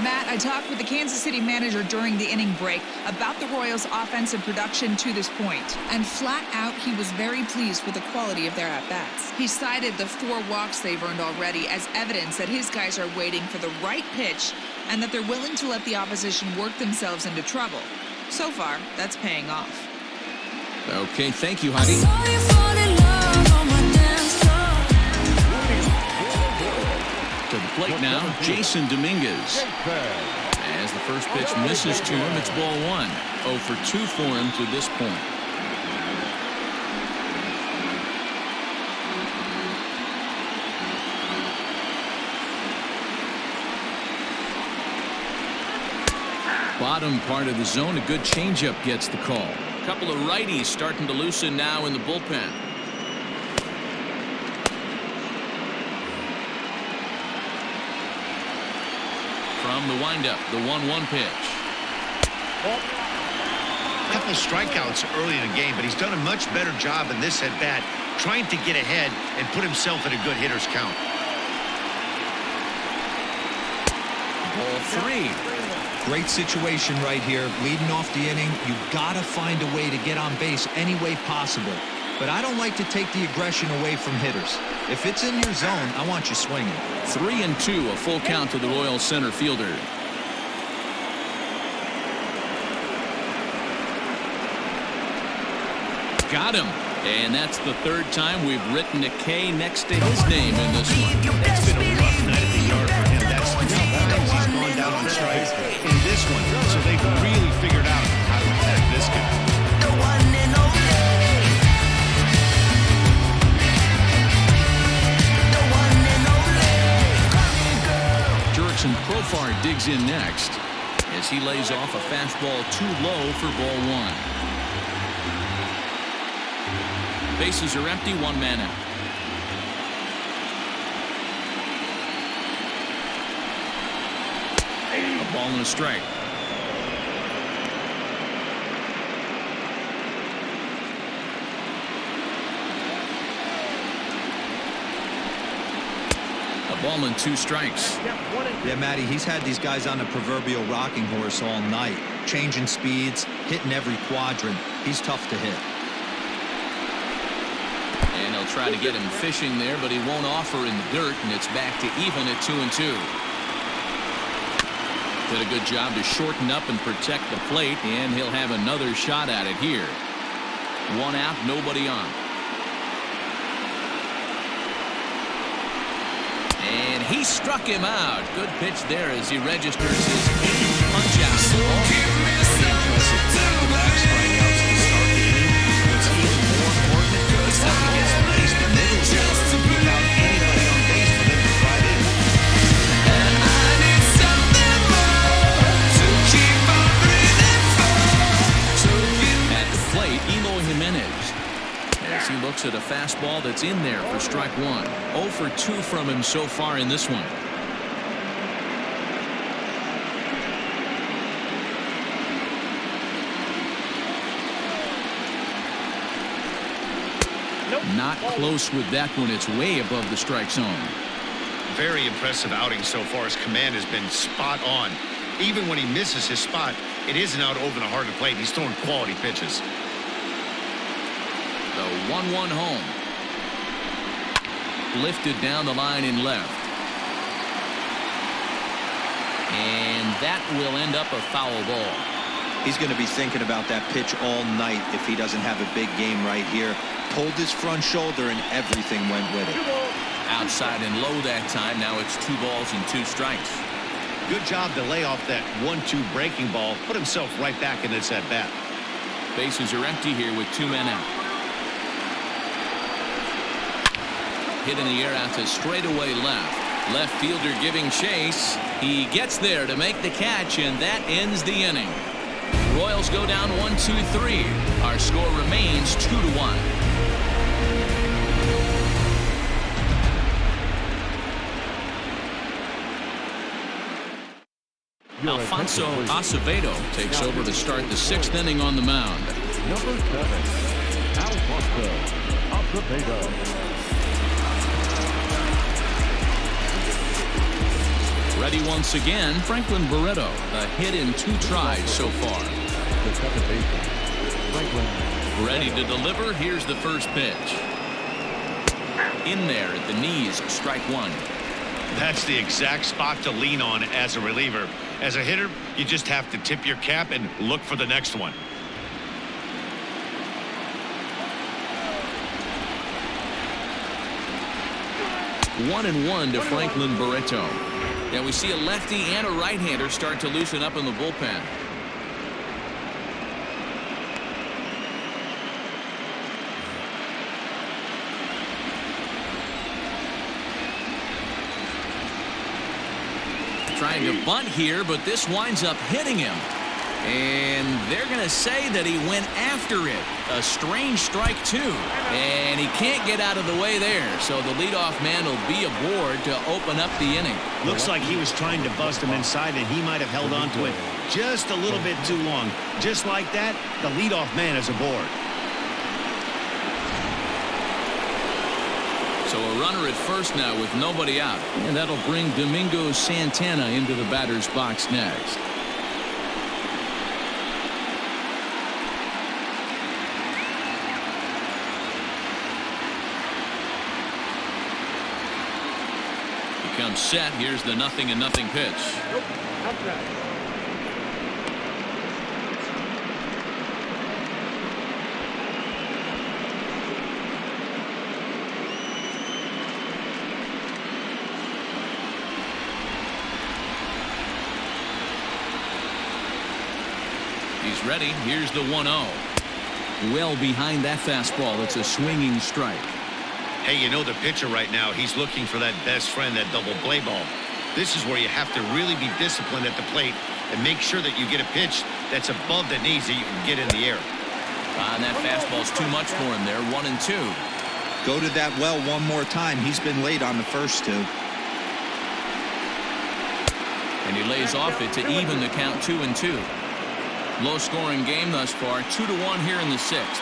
Matt, I talked with the Kansas City manager during the inning break about the Royals' offensive production to this point. And flat out, he was very pleased with the quality of their at-bats. He cited the 4 walks they've earned already as evidence that his guys are waiting for the right pitch and that they're willing to let the opposition work themselves into trouble. So far, that's paying off. Okay, thank you, Heidi. To the plate now, Jason Dominguez. As the first pitch misses to him, it's ball 1. 0 for 2 for him to this point. Bottom part of the zone, a good changeup gets the call. A couple of righties starting to loosen now in the bullpen. From the windup, the 1-1 pitch. A couple of strikeouts early in the game, but he's done a much better job in this at-bat trying to get ahead and put himself in a good hitter's count. Ball 3. Great situation right here. Leading off the inning, you got to find a way to get on base any way possible. But I don't like to take the aggression away from hitters. If it's in your zone, I want you swinging. 3-2, a full count to the Royals center fielder. Got him. And that's the third time we've written a K next to his name in this one. It's been a rough night at the yard for him. That's he's gone down on strikes in this one. So they've really figured out how to attack this guy. Jurickson Profar digs in next as he lays off a fastball too low for ball 1. Bases are empty, 1 man out. A ball and a strike. A ball and 2 strikes. Yeah, Matty, he's had these guys on the proverbial rocking horse all night. Changing speeds, hitting every quadrant. He's tough to hit. And they'll try to get him fishing there, but he won't offer in the dirt, and it's back to even at 2-2. Did a good job to shorten up and protect the plate, and he'll have another shot at it here. 1 out, nobody on. And he struck him out. Good pitch there as he registers his 8th punch out of the ball. Back-to-back strikeouts to start the inning. What's even more important is that he gets at least the middle here without anybody on base for them to drive in. At the plate, Eloy Jimenez. As he looks at a fastball that's in there for strike 1. 0 for 2 from him so far in this one. Not close with that one. It's way above the strike zone. Very impressive outing so far. His command has been spot on. Even when he misses his spot, it isn't out over the heart of the plate. He's throwing quality pitches. The 1-1 home. Lifted down the line in left. And that will end up a foul ball. He's going to be thinking about that pitch all night if he doesn't have a big game right here. Pulled his front shoulder and everything went with it. Outside and low that time. Now it's 2 balls and 2 strikes. Good job to lay off that 1-2 breaking ball. Put himself right back in this at bat. Bases are empty here with 2 men out. Hit in the air out to straightaway left. Left fielder giving chase. He gets there to make the catch, and that ends the inning. Royals go down 1-2-3. Our score remains 2-1. Alfonso Acevedo takes over to start the 6th inning on the mound. Number 7, Alfonso Acevedo. Ready once again, Franklin Barreto. A hit in 2 tries so far. The second baseman, Franklin. Ready to deliver. Here's the first pitch. In there at the knees, strike 1. That's the exact spot to lean on as a reliever. As a hitter, you just have to tip your cap and look for the next one. One and one to Franklin Barreto. Yeah, we see a lefty and a right-hander start to loosen up in the bullpen. Trying to bunt here, but this winds up hitting him. And they're going to say that he went after it. A strange strike, too. And he can't get out of the way there. So the leadoff man will be aboard to open up the inning. Looks like he was trying to bust him inside, and he might have held on to it just a little bit too long. Just like that, the leadoff man is aboard. So a runner at first now with nobody out. And that'll bring Domingo Santana into the batter's box next. He comes set. Here's the 0-0 pitch. He's ready. Here's the 1-0. Well behind that fastball. It's a swinging strike. Hey, you know the pitcher right now, he's looking for that best friend, that double play ball. This is where you have to really be disciplined at the plate and make sure that you get a pitch that's above the knees that you can get in the air. And that fastball's too much for him there. 1 and 2. Go to that well one more time. He's been late on the first 2. And he lays off it to even the count 2 and 2. Low scoring game thus far. 2-1 here in the 6th.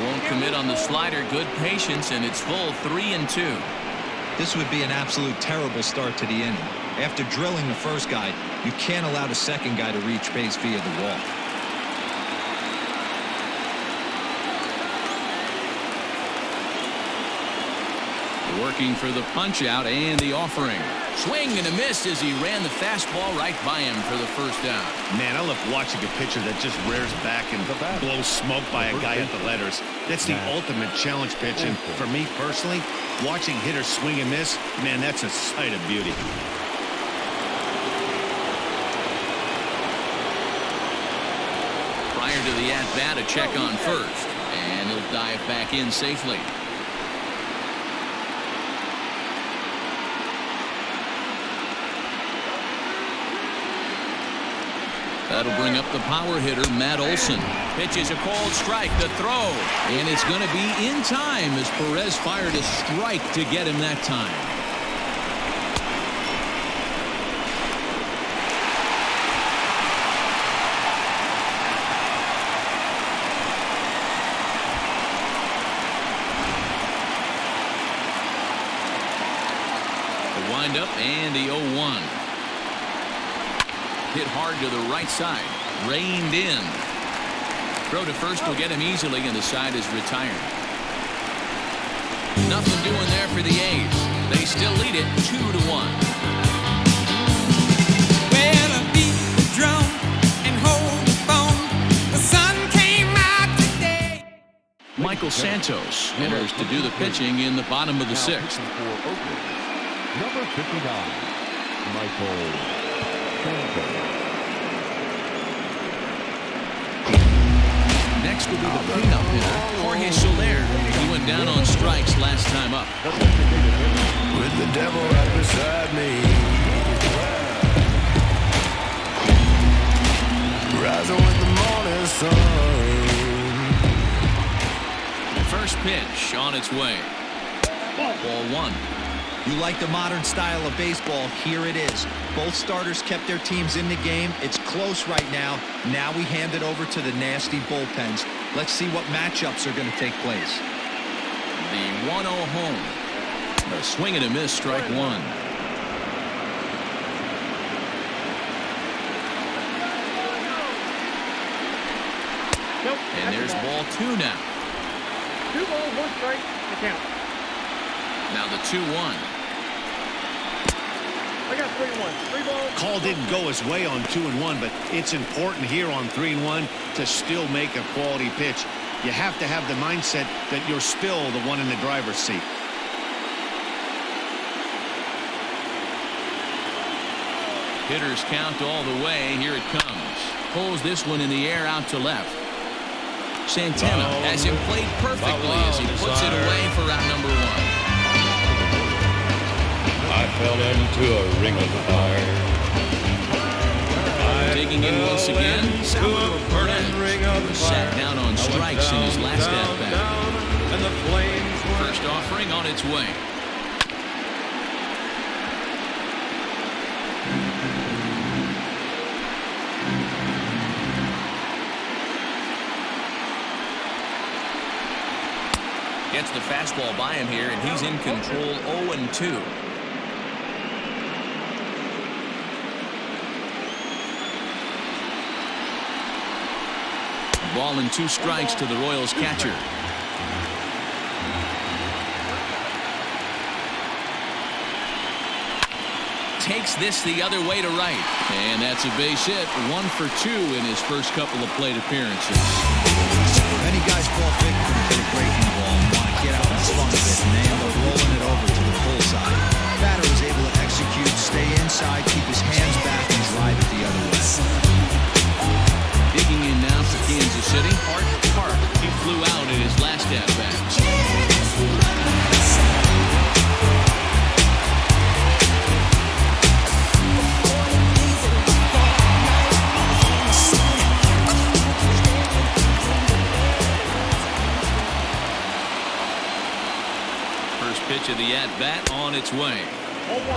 Won't commit on the slider. Good patience, and it's full 3 and 2. This would be an absolute terrible start to the inning. After drilling the first guy, you can't allow the second guy to reach base via the wall. Working for the punch out and the offering. Swing and a miss as he ran the fastball right by him for the first out. Man, I love watching a pitcher that just rears back and blows smoke by a guy at the letters. That's the ultimate challenge pitch. And for me personally, watching hitters swing and miss, man, that's a sight of beauty. Prior to the at-bat, a check on first. And he'll dive back in safely. That'll bring up the power hitter, Matt Olson. Pitches a cold strike, the throw. And it's going to be in time as Perez fired a strike to get him that time. The windup and the 0-1. Hit hard to the right side. Reined in. Throw to first will get him easily, and the side is retired. Nothing doing there for the A's. They still lead it 2-1. Well, I beat the drum and hold the phone. The sun came out today. Michael Santos enters to do the pitching in the bottom of the 6th. Number 59, Michael. Next will be the cleanup hitter, time up. With the devil right beside me. Rising with the morning sun. First pitch on its way. Ball one. You like the modern style of baseball, here it is. Both starters kept their teams in the game. It's close right now. Now we hand it over to the nasty bullpens. Let's see what matchups are going to take place. The 1-0 home. A swing and a miss, strike one. And there's ball two now. 2 balls, 1 strike, the count. Now the 2-1. I got 3-1. 3 balls. Call didn't go his way on 2-1, but it's important here on 3-1 to still make a quality pitch. You have to have the mindset that you're still the one in the driver's seat. Hitters count all the way. Here it comes. Pulls this one in the air out to left. Santana has him played perfectly as he puts it away for out number one. I fell into a ring of fire. Taking in once again, Salvador Perez, who sat down on strikes in his last at-bat. First offering on its way. Gets the fastball by him here, and he's in control. 0-2. Ball and 2 strikes to the Royals catcher. Takes this the other way to right. And that's a base hit. 1 for 2 in his first couple of plate appearances. Many guys fall victim to the breaking ball and want to get out in front of it, and they end up rolling it over to the pull side. Batter was able to execute, stay inside, keep his hands back, and drive it the other way. Digging in now for Kansas City, Art Park. He flew out in his last at-bat. First pitch of the at-bat on its way.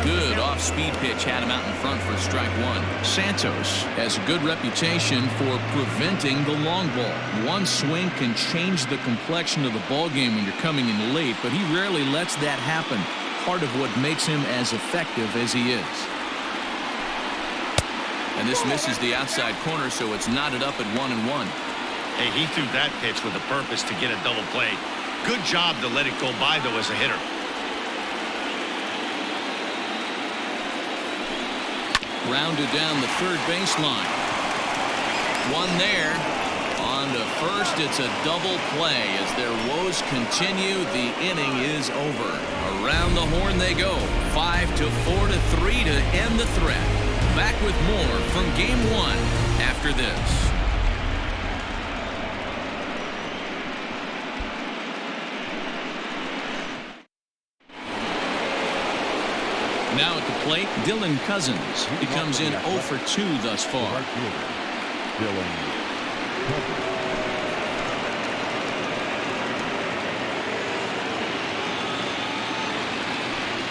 Good off-speed pitch had him out in front for strike one. Santos has a good reputation for preventing the long ball. One swing can change the complexion of the ball game when you're coming in late, but he rarely lets that happen. Part of what makes him as effective as he is. And this misses the outside corner, so it's knotted up at 1-1. Hey, he threw that pitch with a purpose to get a double play. Good job to let it go by, though, as a hitter. Grounded down the third baseline. One there. On to first. It's a double play. As their woes continue, the inning is over. Around the horn they go. 5-4 to 3 to end the threat. Back with more from Game 1 after this. Now at the plate, Dylan Cousins. He comes in 0 for 2 thus far.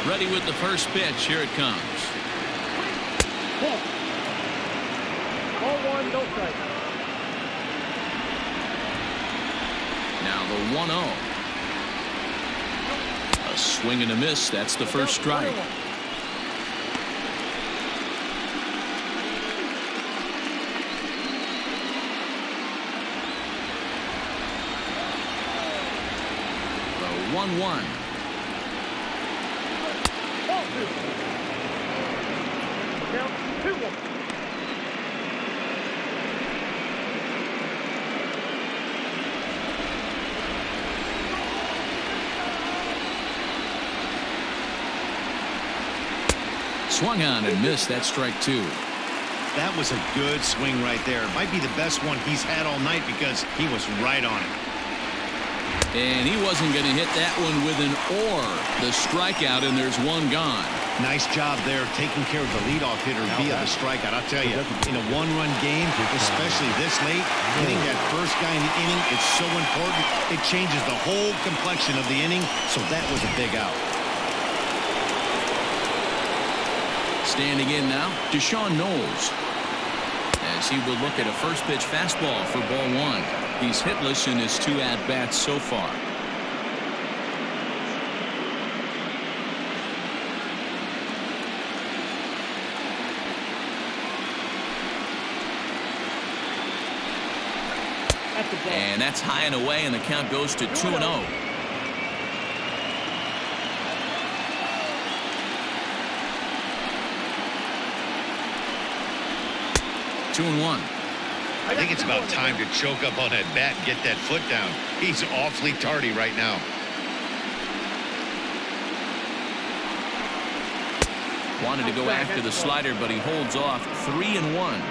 Ready with the first pitch. Here it comes. Ball 1, no strike. Now the 1-0. A swing and a miss. That's the first strike. The 1-1. Count 2-1. Swung on and missed. That's strike 2. That was a good swing right there. It might be the best one he's had all night because he was right on it. And he wasn't going to hit that one with an or. The strikeout, and there's one gone. Nice job there taking care of the leadoff hitter via the strikeout. I'll tell you, in a one-run game, especially this late, getting that first guy in the inning, it's so important. It changes the whole complexion of the inning, so that was a big out. Standing in now, Deshaun Knowles, as he will look at a first pitch fastball for ball one. He's hitless in his 2 at-bats so far. And that's high and away, and the count goes to 2-0. Two and one. I think it's about time to choke up on that bat and get that foot down. He's awfully tardy right now. Wanted to go after the slider, but he holds off. 3-1.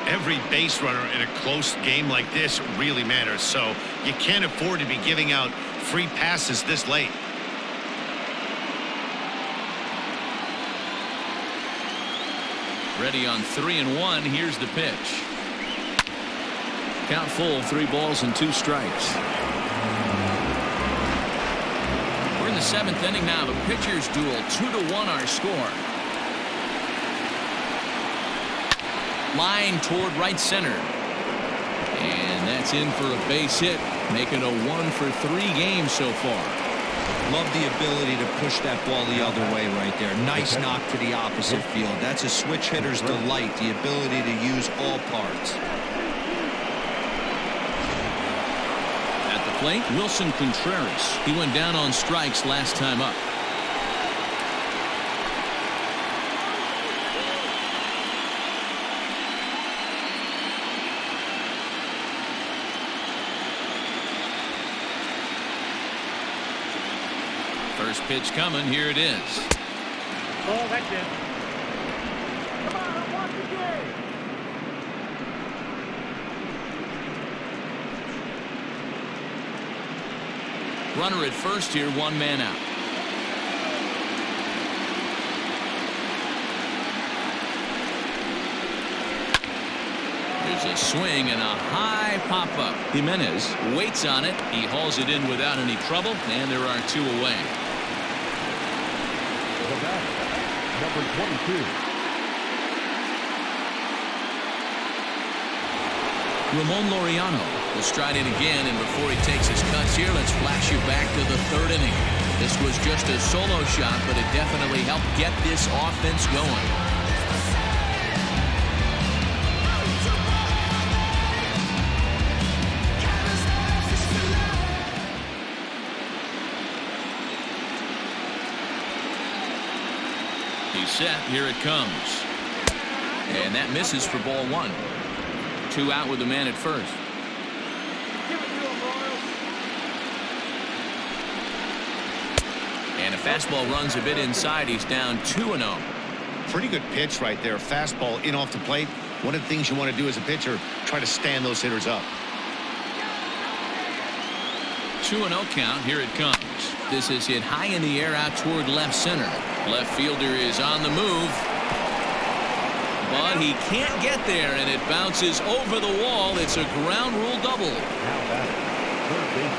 Every base runner in a close game like this really matters, so you can't afford to be giving out free passes this late. Ready on 3-1. Here's the pitch. Count full, 3 balls and 2 strikes. We're in the 7th inning now. The pitchers duel. 2-1 our score. Line toward right center. And that's in for a base hit, making a 1-for-3 game so far. Love the ability to push that ball the other way right there. Nice knock to the opposite field. That's a switch hitter's delight, the ability to use all parts. At the plate, Wilson Contreras. He went down on strikes last time up. First pitch coming. Here it is. Oh, that's it. Come on, watch the game. Runner at first here, 1 man out. There's a swing and a high pop-up. Jimenez waits on it. He hauls it in without any trouble, and there are 2 away. The batter, number 22. Ramon Laureano will stride in again, and before he takes his cuts here, let's flash you back to the 3rd inning. This was just a solo shot, but it definitely helped get this offense going. He's set. Here it comes. And that misses for ball 1. 2 out with the man at first. And a fastball runs a bit inside. He's down 2-0. Pretty good pitch right there. Fastball in off the plate. One of the things you want to do as a pitcher, try to stand those hitters up. 2-0 count. Here it comes. This is hit high in the air out toward left center. Left fielder is on the move. But he can't get there, and it bounces over the wall. It's a ground rule double.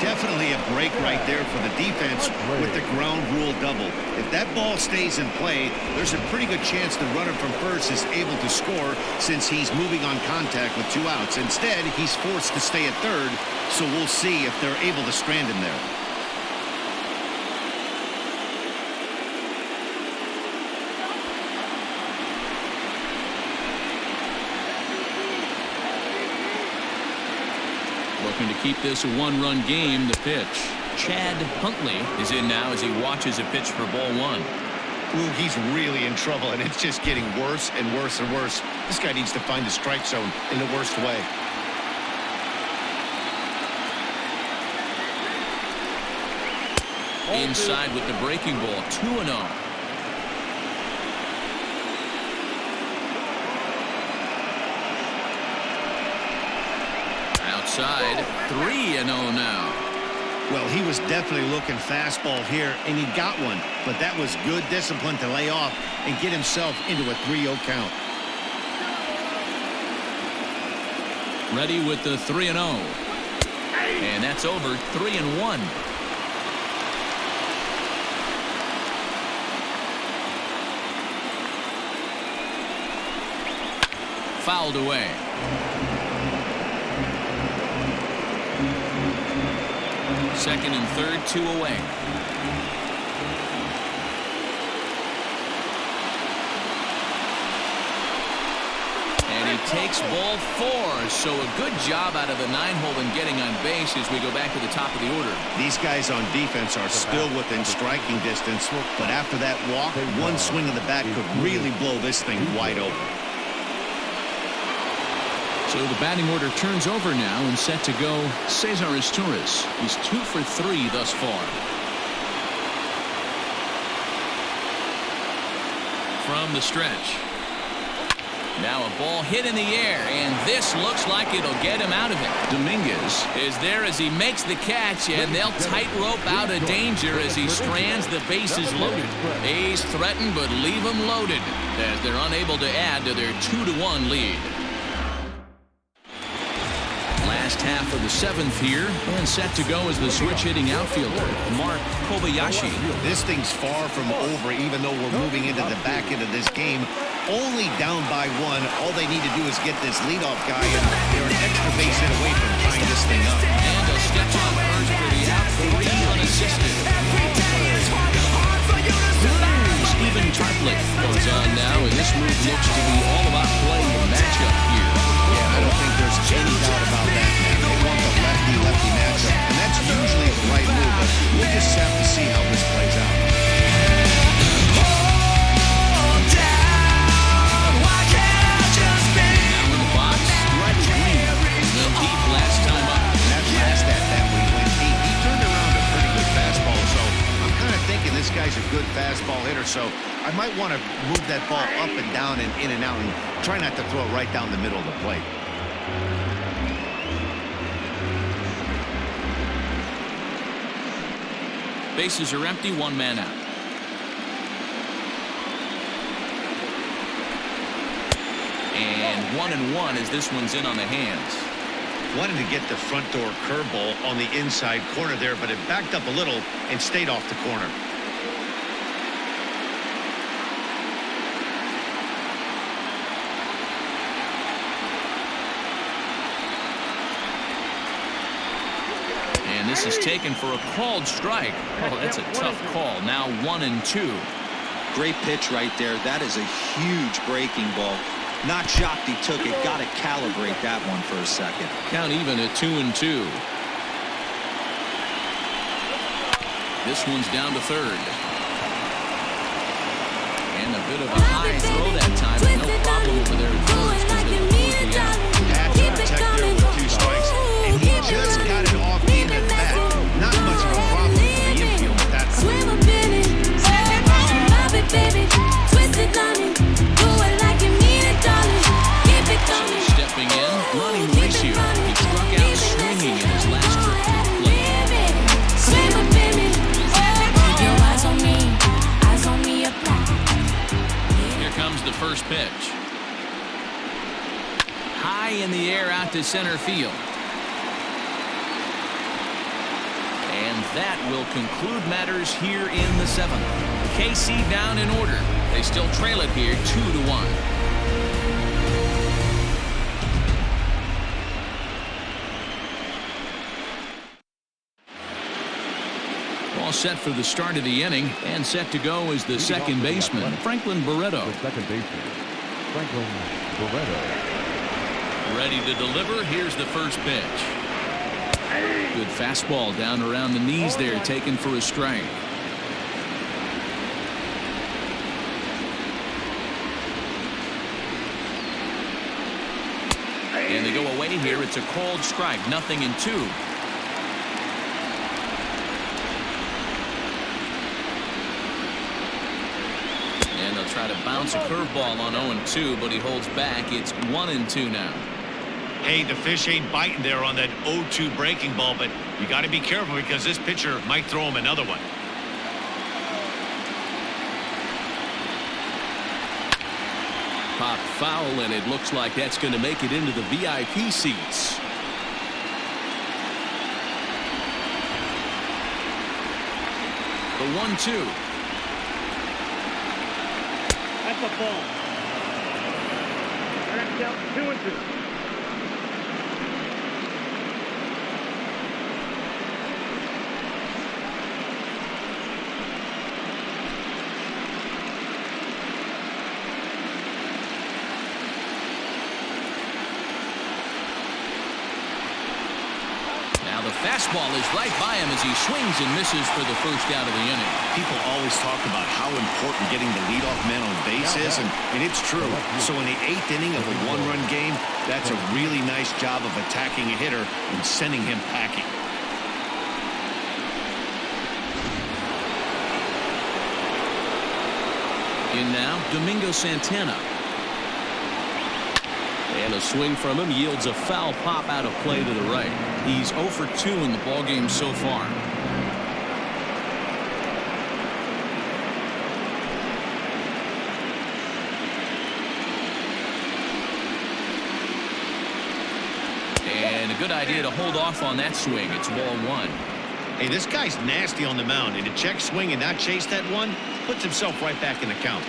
Definitely a break right there for the defense with the ground rule double. If that ball stays in play, there's a pretty good chance the runner from first is able to score since he's moving on contact with 2 outs. Instead, he's forced to stay at third, so we'll see if they're able to strand him there. Looking to keep this a 1-run game. The pitch. Chad Huntley is in now as he watches a pitch for ball 1. Ooh, he's really in trouble, and it's just getting worse and worse and worse. This guy needs to find the strike zone in the worst way. Inside with the breaking ball. 2-0. Outside, 3-0 now. Well, he was definitely looking fastball here, and he got one. But that was good discipline to lay off and get himself into a 3-0 count. Ready with the 3-0. And that's over. 3-1. Fouled away. Second and third, 2 away. And he takes ball 4. So a good job out of the 9-hole in getting on base as we go back to the top of the order. These guys on defense are still within striking distance, but after that walk, one swing of the bat could really blow this thing wide open. So the batting order turns over now and set to go Cesar Torres. He's 2 for 3 thus far. From the stretch. Now a ball hit in the air, and this looks like it'll get him out of it. Dominguez is there as he makes the catch, and they'll tightrope out of danger as he strands the bases loaded. A's threaten but leave them loaded as they're unable to add to their 2-1 lead. Last half of the 7th here, and set to go as the switch-hitting outfielder, Mark Kobayashi. This thing's far from over, even though we're moving into the back end of this game. Only down by 1. All they need to do is get this leadoff guy, and they're an extra base hit away from tying this thing up. And a step on first for the out, 3 unassisted. Stephen Tarplett goes on now, and this move looks to be all about play and matchup here. Yeah, I don't think there's any doubt about that, man. They want the lefty-lefty matchup, and that's usually the right move, but we'll just have to see how this plays out. Now in the box, Rex Green. Went deep last time up. And that last at-bat we went deep, he turned around a pretty good fastball, so I'm kind of thinking this guy's a good fastball hitter, so I might want to move that ball up and down and in and out and try not to throw it right down the middle of the plate. Bases are empty, 1 man out. And 1-1 as this one's in on the hands. Wanted to get the front door curveball on the inside corner there, but it backed up a little and stayed off the corner. And this is taken for a called strike. Oh, that's a tough call. Now 1-2. Great pitch right there. That is a huge breaking ball. Not shocked he took it. Got to calibrate that one for a second. Count even at 2-2. This one's down to third. And a bit of a high throw that time. But no problem over there at first because they were quickly out. Had to protect there with 2 strikes, and he just got it off the end of the bat. Not much of a problem for the infield at that point. Stepping in, running race here. He struck out swinging in his last trip to the plate. Here comes the first pitch. High in the air out to center field. And that will conclude matters here in the 7th. KC down in order. They still trail it here 2-1. All set for the start of the inning, and set to go is the second baseman, Franklin Barreto. The second baseman, Franklin Barreto. Ready to deliver. Here's the first pitch. Good fastball down around the knees there, taken for a strike. And they go away here. It's a called strike. 0-2. And they'll try to bounce a curveball on 0-2, but he holds back. It's 1-2 now. Hey, the fish ain't biting there on that 0-2 breaking ball, but you got to be careful because this pitcher might throw him another one. Pop foul, and it looks like that's going to make it into the VIP seats. The 1-2. That's a ball. Strike out 2-2. The fastball is right by him as he swings and misses for the first out of the inning. People always talk about how important getting the leadoff man on base is, and it's true. So in the 8th inning of a one-run game, that's a really nice job of attacking a hitter and sending him packing. In now, Domingo Santana. And a swing from him yields a foul pop out of play to the right. He's 0 for 2 in the ballgame so far. And a good idea to hold off on that swing. It's ball 1. Hey, this guy's nasty on the mound, and to check swing and not chase that one puts himself right back in the count.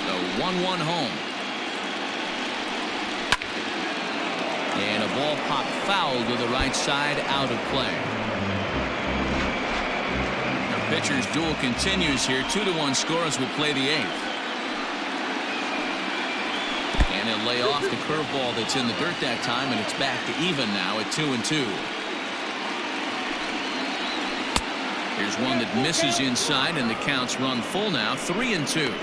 The 1-1 home. And a ball pop foul to the right side, out of play. The pitcher's duel continues here. 2-1 score as we play the 8th. And he'll lay off the curveball that's in the dirt that time, and it's back to even now at 2-2. Here's one that misses inside, and the count's run full now, 3-2.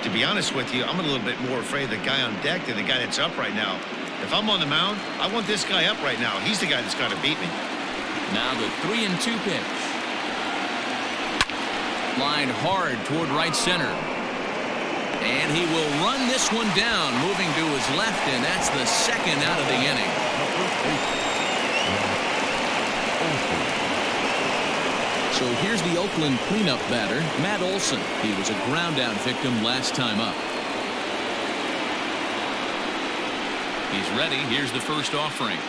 To be honest with you, I'm a little bit more afraid of the guy on deck than the guy that's up right now. If I'm on the mound, I want this guy up right now. He's the guy that's got to beat me. Now the 3-2 pitch. Line hard toward right center. And he will run this one down, moving to his left, and that's the second out of the inning. So here's the Oakland cleanup batter, Matt Olson. He was a ground-out victim last time up. He's ready. Here's the first offering.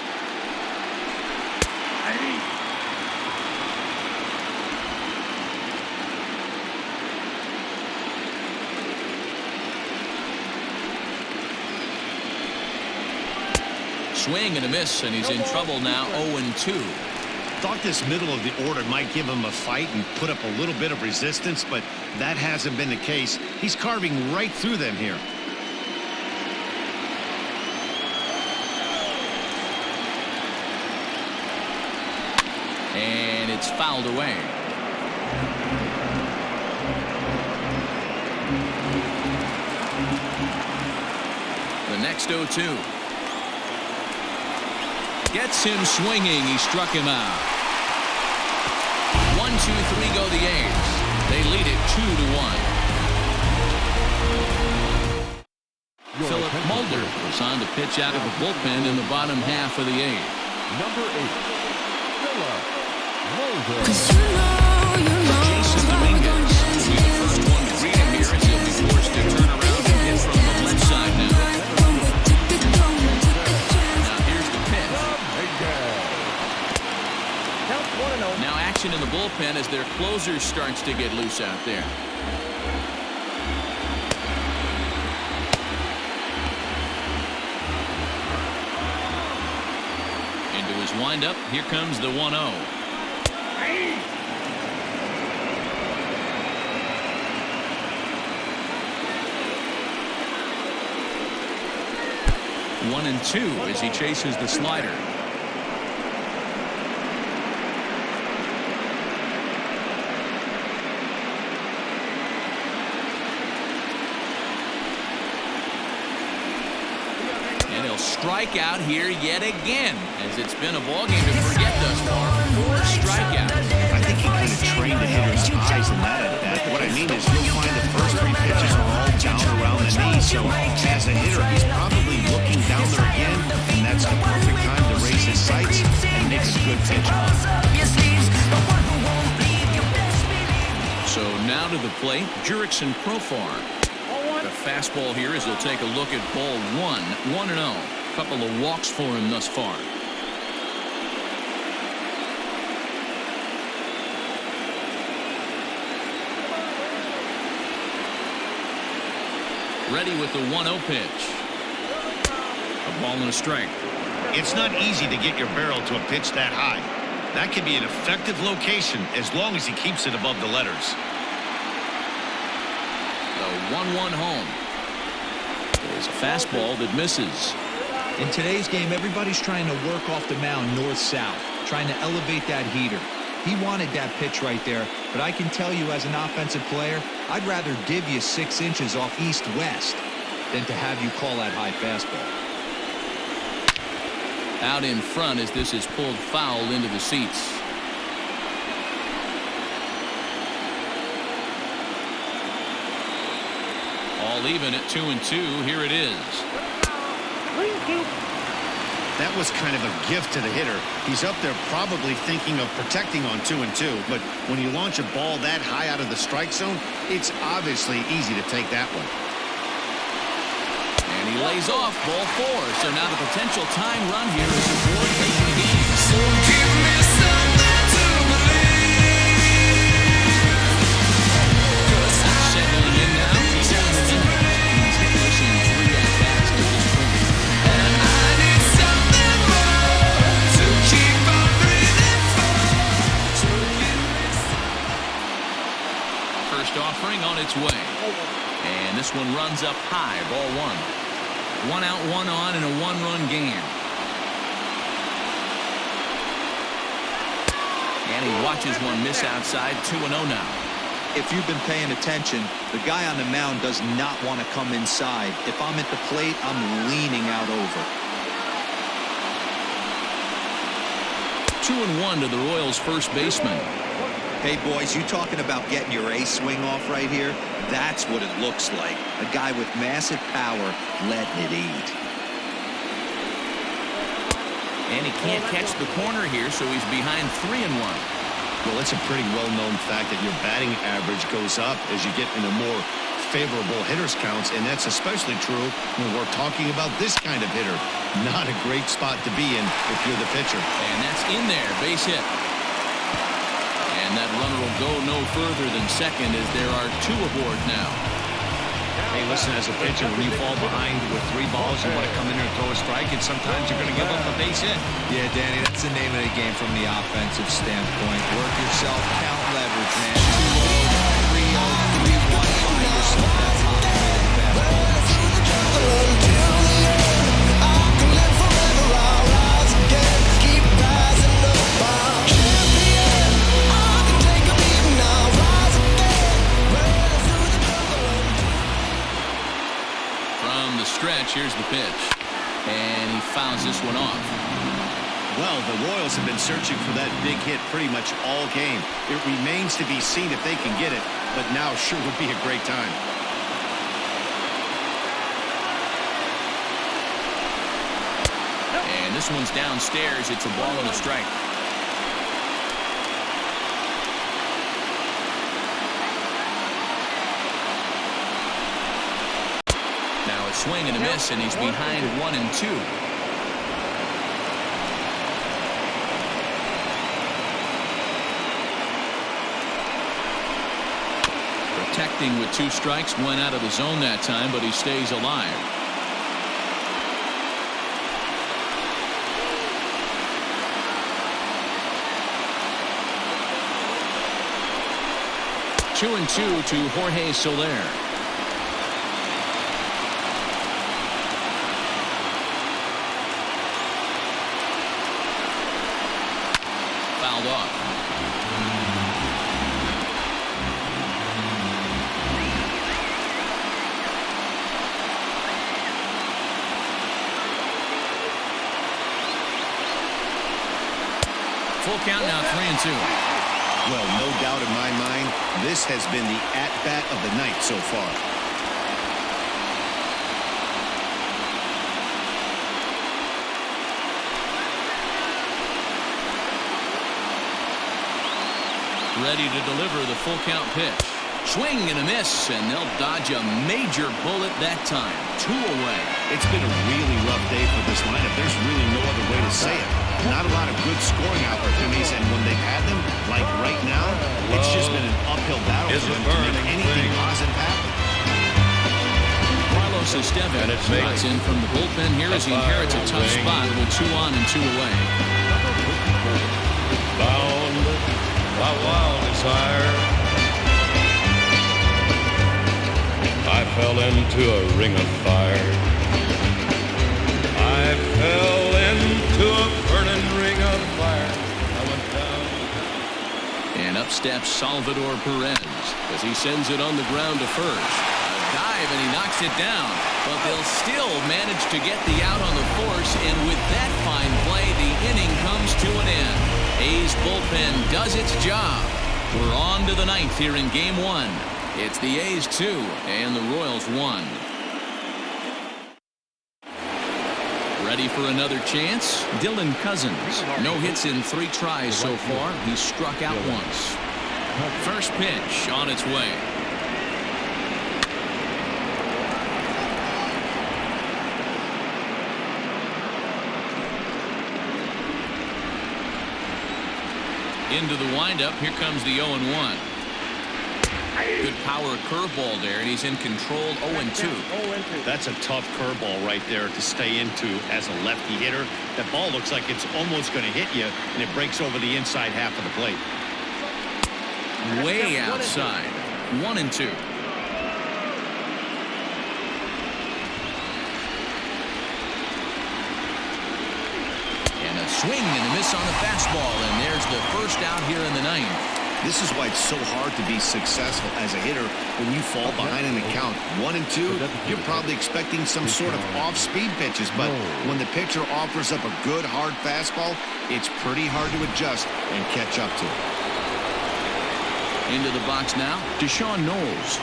Swing and a miss, and he's in trouble now, 0-2. Thought this middle of the order might give him a fight and put up a little bit of resistance, but that hasn't been the case. He's carving right through them here. And it's fouled away. The next 0-2. Gets him swinging. He struck him out. 1-2-3 go the A's. They lead it 2-1. Philip Mulder was on to pitch out of the bullpen in the bottom half of the 8th. Number 8, Philip Mulder. Jason Dominguez will be the first one to greet him here as he'll be forced to turn around and hit from the left side now. Now here's the pitch. Now action in the bullpen as their closer starts to get loose out there. Into his windup. Here comes the 1-0. 1-2 as he chases the slider. And he'll strike out here yet again, as it's been a ballgame to forget thus far. 4 strikeouts. I think he kind of trained the hitter's eyes in that at bat. What I mean is you'll find the first 3 pitches are all down around the knee. So as a hitter, he's probably looking down the Now to the plate, Jurickson Profar. The fastball here as he'll take a look at ball 1-0. Couple of walks for him thus far. Ready with the 1-0 pitch. A ball and a strike. It's not easy to get your barrel to a pitch that high. That can be an effective location as long as he keeps it above the letters. The 1-1 home. There's a fastball that misses. In today's game, everybody's trying to work off the mound north-south, trying to elevate that heater. He wanted that pitch right there, but I can tell you as an offensive player, I'd rather give you 6 inches off east-west than to have you call that high fastball. Out in front as this is pulled foul into the seats. All even at 2-2. Here it is. That was kind of a gift to the hitter. He's up there probably thinking of protecting on 2-2, but when you launch a ball that high out of the strike zone, it's obviously easy to take that one. And he lays off ball 4. So now the potential tying run here is the board taking the game. So give me something to believe. 'Cause Settling in now. He's missing 3 at-bats to this point. and I need something more to keep on breathing for. So give me First offering on its way. And this one runs up high. Ball 1. 1 out, 1 on in a 1-run game. And he watches one miss outside. 2-0 now. If you've been paying attention, the guy on the mound does not want to come inside. If I'm at the plate, I'm leaning out over. 2-1 to the Royals' first baseman. Hey, boys, you talking about getting your A swing off right here? That's what it looks like. A guy with massive power letting it eat. And he can't catch the corner here, so he's behind 3-1. Well, it's a pretty well-known fact that your batting average goes up as you get into more favorable hitters counts, and that's especially true when we're talking about this kind of hitter. Not a great spot to be in if you're the pitcher. And that's in there, base hit. And that runner will go no further than second as there are 2 aboard now. Hey, listen, as a pitcher, when you fall behind with 3 balls, you want to come in there and throw a strike, and sometimes you're going to give up a base hit. Yeah, Danny, that's the name of the game from the offensive standpoint. Work yourself, count leverage, man. 2-0, 3-0, 3-1, find yourself that top-rated fastball. From the stretch, here's the pitch. And he fouls this one off. Well, the Royals have been searching for that big hit pretty much all game. It remains to be seen if they can get it, but now sure would be a great time. And this one's downstairs. It's a ball and a strike. Now a swing and a miss, and he's behind 1-2. Protecting with 2 strikes, went out of the zone that time, but he stays alive. Two and 2 to Jorge Soler. Fouled off. Full count now, 3-2. Well, no doubt in my mind, this has been the at-bat of the night so far. Ready to deliver the full count pitch. Swing and a miss, and they'll dodge a major bullet that time. 2 away. It's been a really rough day for this lineup. There's really no other way to say it. Not a lot of good scoring opportunities, and when they've had them, like right now, it's just been an uphill battle for them to make anything positive happen. Carlos Estevez slots in from the bullpen here as he inherits a tough spot with 2 on and 2 away. Bound by wild desire, I fell into a ring of fire. I fell into a burning ring of fire. I went down. And up steps Salvador Perez as he sends it on the ground to first. A dive, and he knocks it down. But they'll still manage to get the out on the force, and with that fine play, the inning comes to an end. A's bullpen does its job. We're on to the 9th here in Game 1. It's the A's 2 and the Royals 1. Ready for another chance? Dylan Cousins. No hits in 3 tries so far. He's struck out once. First pitch on its way. Into the windup. Here comes the 0-1. Good power curveball there, and he's in control. 0-2. That's a tough curveball right there to stay into as a lefty hitter. That ball looks like it's almost going to hit you, and it breaks over the inside half of the plate. Way outside. 1-2. And a swing and a miss on the fastball, and there's the first out here in the 9th. This is why it's so hard to be successful as a hitter when you fall behind in the count. 1-2, you're probably expecting some sort of off-speed pitches, but when the pitcher offers up a good, hard fastball, it's pretty hard to adjust and catch up to it. Into the box now, Deshaun Knowles.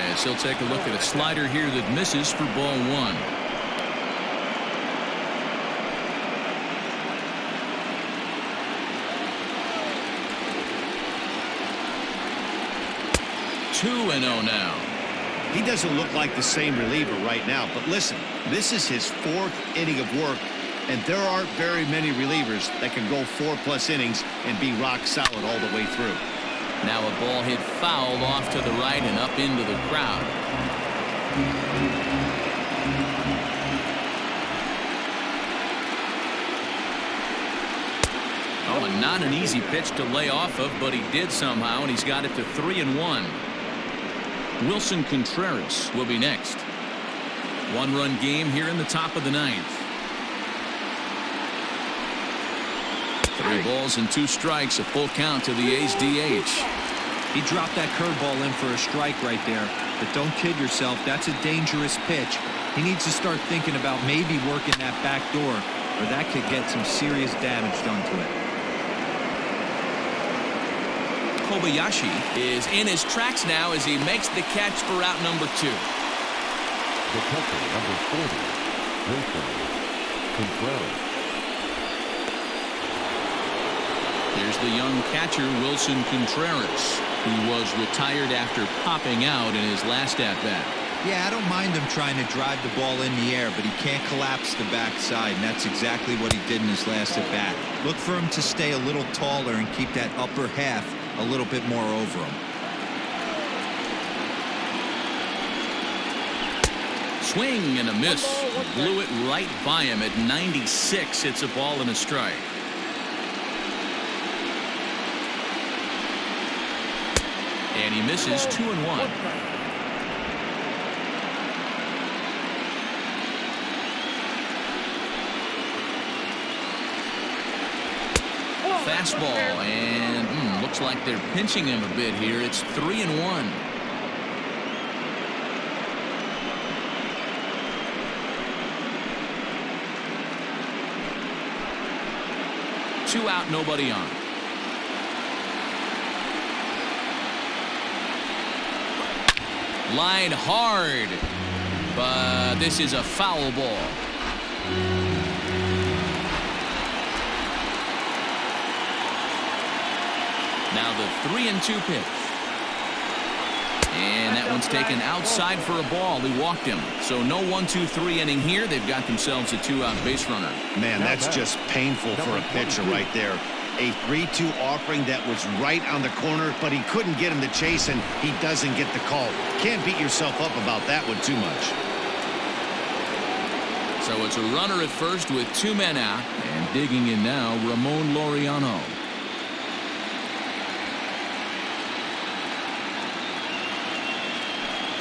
As he'll take a look at a slider here that misses for ball 1. Two and 0 now. He doesn't look like the same reliever right now, but listen, this is his 4th inning of work, and there aren't very many relievers that can go 4+ innings and be rock solid all the way through. Now a ball hit foul off to the right and up into the crowd. Oh, and not an easy pitch to lay off of, but he did somehow, and he's got it to 3-1. Wilson Contreras will be next. 1-run game here in the top of the 9th. 3 balls and 2 strikes, a full count to the A's DH. He dropped that curveball in for a strike right there, but don't kid yourself, that's a dangerous pitch. He needs to start thinking about maybe working that back door, or that could get some serious damage done to it. Kobayashi is in his tracks now as he makes the catch for out number 2. The catcher, number 40, Wilson Contreras. Here's the young catcher, Wilson Contreras, who was retired after popping out in his last at-bat. Yeah, I don't mind him trying to drive the ball in the air, but he can't collapse the backside, and that's exactly what he did in his last at-bat. Look for him to stay a little taller and keep that upper half a little bit more over him. Swing and a miss. Blew it right by him at 96. It's a ball and a strike. And he misses 2-1. Fastball, and looks like they're pinching him a bit here. It's 3-1. Two out, nobody on. Line hard, but this is a foul ball. Now the 3-2 pitch. And that one's taken outside for a ball. He walked him. So no 1-2-3 inning here. They've got themselves a 2-out base runner. Man, that's just painful for a pitcher right there. A 3-2 offering that was right on the corner, but he couldn't get him to chase, and he doesn't get the call. Can't beat yourself up about that one too much. So it's a runner at first with 2 men out. And digging in now, Ramon Laureano.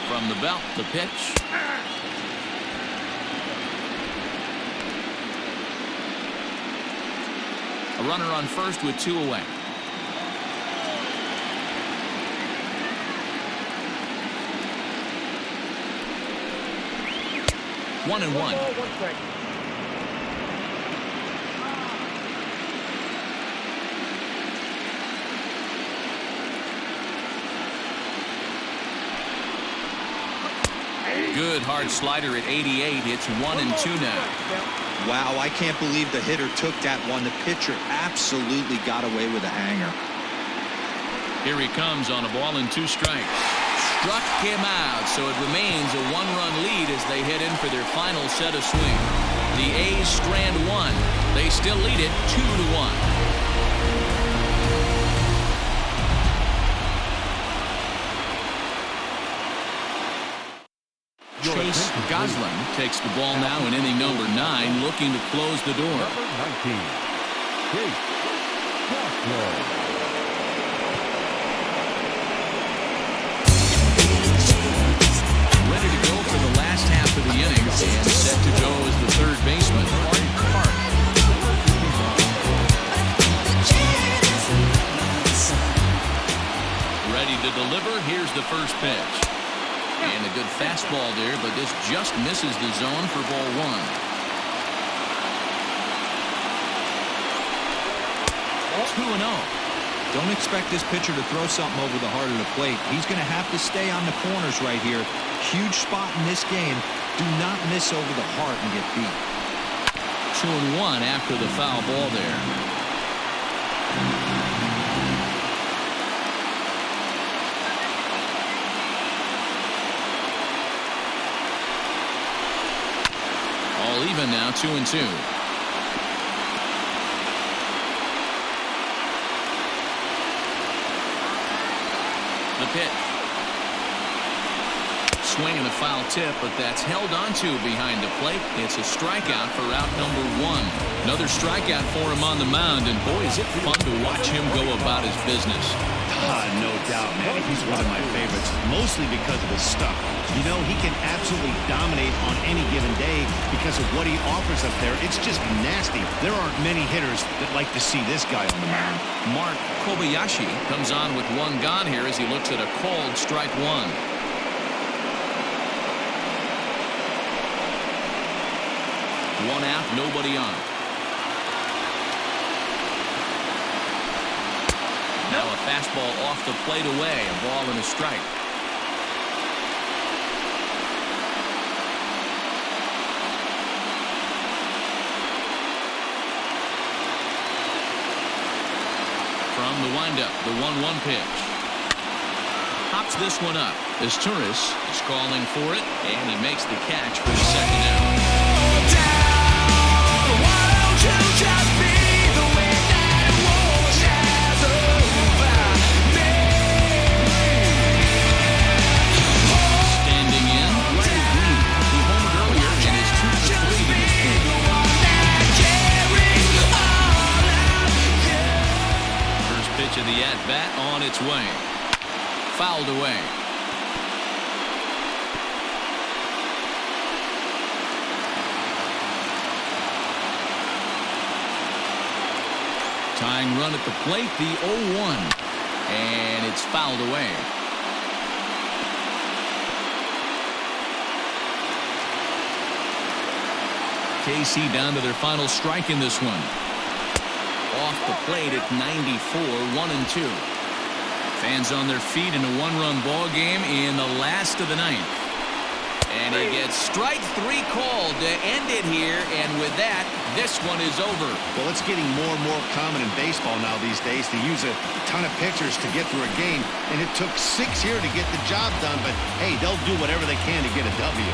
From the belt, the pitch. A runner on first with 2 away. One and one. Good hard slider at 88. It's 1-2 now. Wow, I can't believe the hitter took that one. The pitcher absolutely got away with a hanger. Here he comes on a ball and 2 strikes. Struck him out, so it remains a 1-run lead as they head in for their final set of swing. The A's strand 1. They still lead it 2-1. Chase Goslin takes the ball now in inning number 9, looking to close the door. Number 19, Chase Goslin. Ready to go for the last half of the inning and set to go as the third baseman, Art Park. Ready to deliver. Here's the first pitch. And a good fastball there, but this just misses the zone for ball 1. 2-0. Don't expect this pitcher to throw something over the heart of the plate. He's going to have to stay on the corners right here. Huge spot in this game. Do not miss over the heart and get beat. 2-1 after the foul ball there. All even now, 2-2. The pitch. Swing and a foul tip, but that's held onto behind the plate. It's a strikeout for out number 1. Another strikeout for him on the mound, and boy, is it fun to watch him go about his business. No doubt, man. He's one of my favorites, mostly because of his stuff. You know, he can absolutely dominate on any given day because of what he offers up there. It's just nasty. There aren't many hitters that like to see this guy on the mound. Mark Kobayashi comes on with 1 gone here as he looks at a called strike 1. One out, nobody on. Now a fastball off the plate away, a ball and a strike. From the windup, the 1-1 pitch. Hops this one up as Turris is calling for it, and he makes the catch for the second out. Of the at-bat on its way. Fouled away. Tying run at the plate, the 0-1. And it's fouled away. KC down to their final strike in this one. Off the plate at 94, 1-2. Fans on their feet in a 1-run ball game in the last of the 9th. And he gets strike 3 called to end it here, and with that, this one is over. Well, it's getting more and more common in baseball now these days to use a ton of pitchers to get through a game, and it took 6 here to get the job done, but hey, they'll do whatever they can to get a W.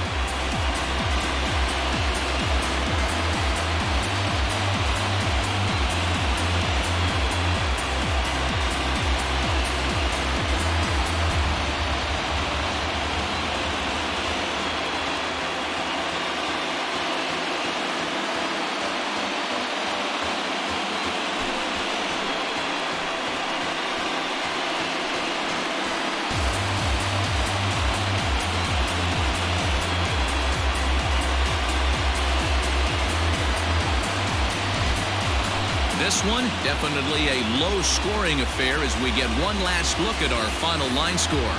This one, definitely a low-scoring affair as we get one last look at our final line score.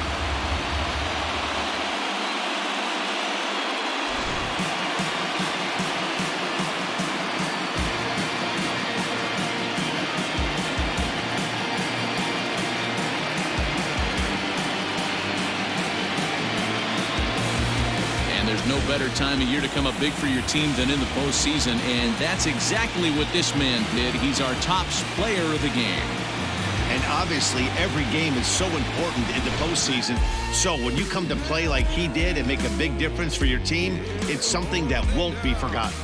There's no better time of year to come up big for your team than in the postseason, and that's exactly what this man did. He's our top player of the game. And obviously, every game is so important in the postseason. So when you come to play like he did and make a big difference for your team, it's something that won't be forgotten.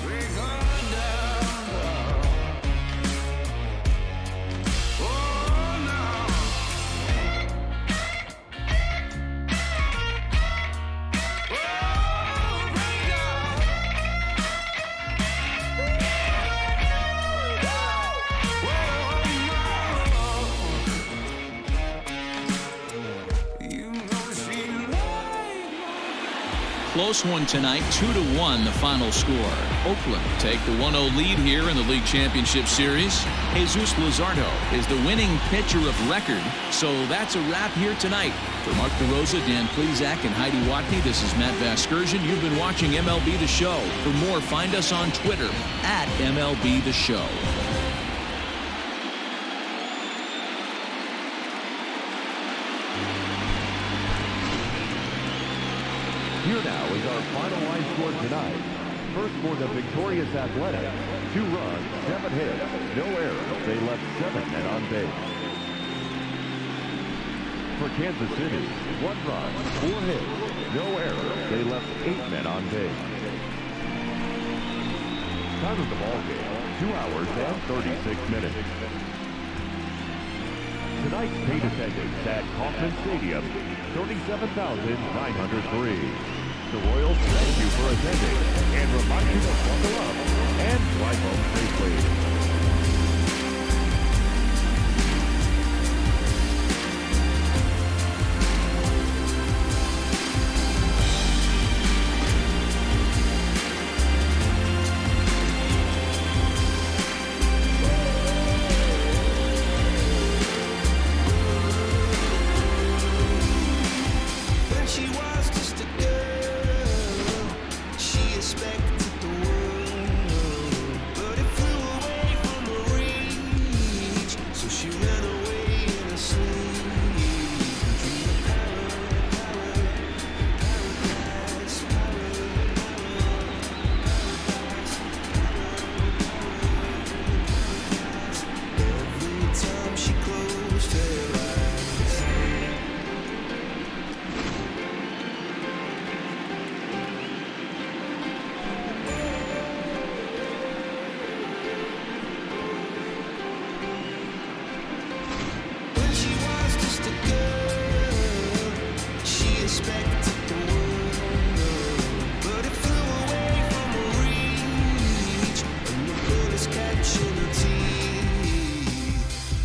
Close one tonight, 2-1 the final score. Oakland take the 1-0 lead here in the League Championship Series. Jesus Luzardo is the winning pitcher of record. So that's a wrap here tonight. For Mark DeRosa, Dan Plezak, and Heidi Watney, this is Matt Vasgersian. You've been watching MLB The Show. For more, find us on Twitter at MLB The Show. Here now is our final line score tonight. First for the victorious Athletics, 2 runs, 7 hits, no errors. They left 7 men on base. For Kansas City, 1 run, 4 hits, no errors. They left 8 men on base. Time of the ball game, 2 hours and 36 minutes. Tonight's paid attendance at Kauffman Stadium, 37,903. The Royals thank you for attending and remind you to buckle up and drive home safely.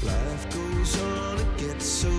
Life goes on, it gets so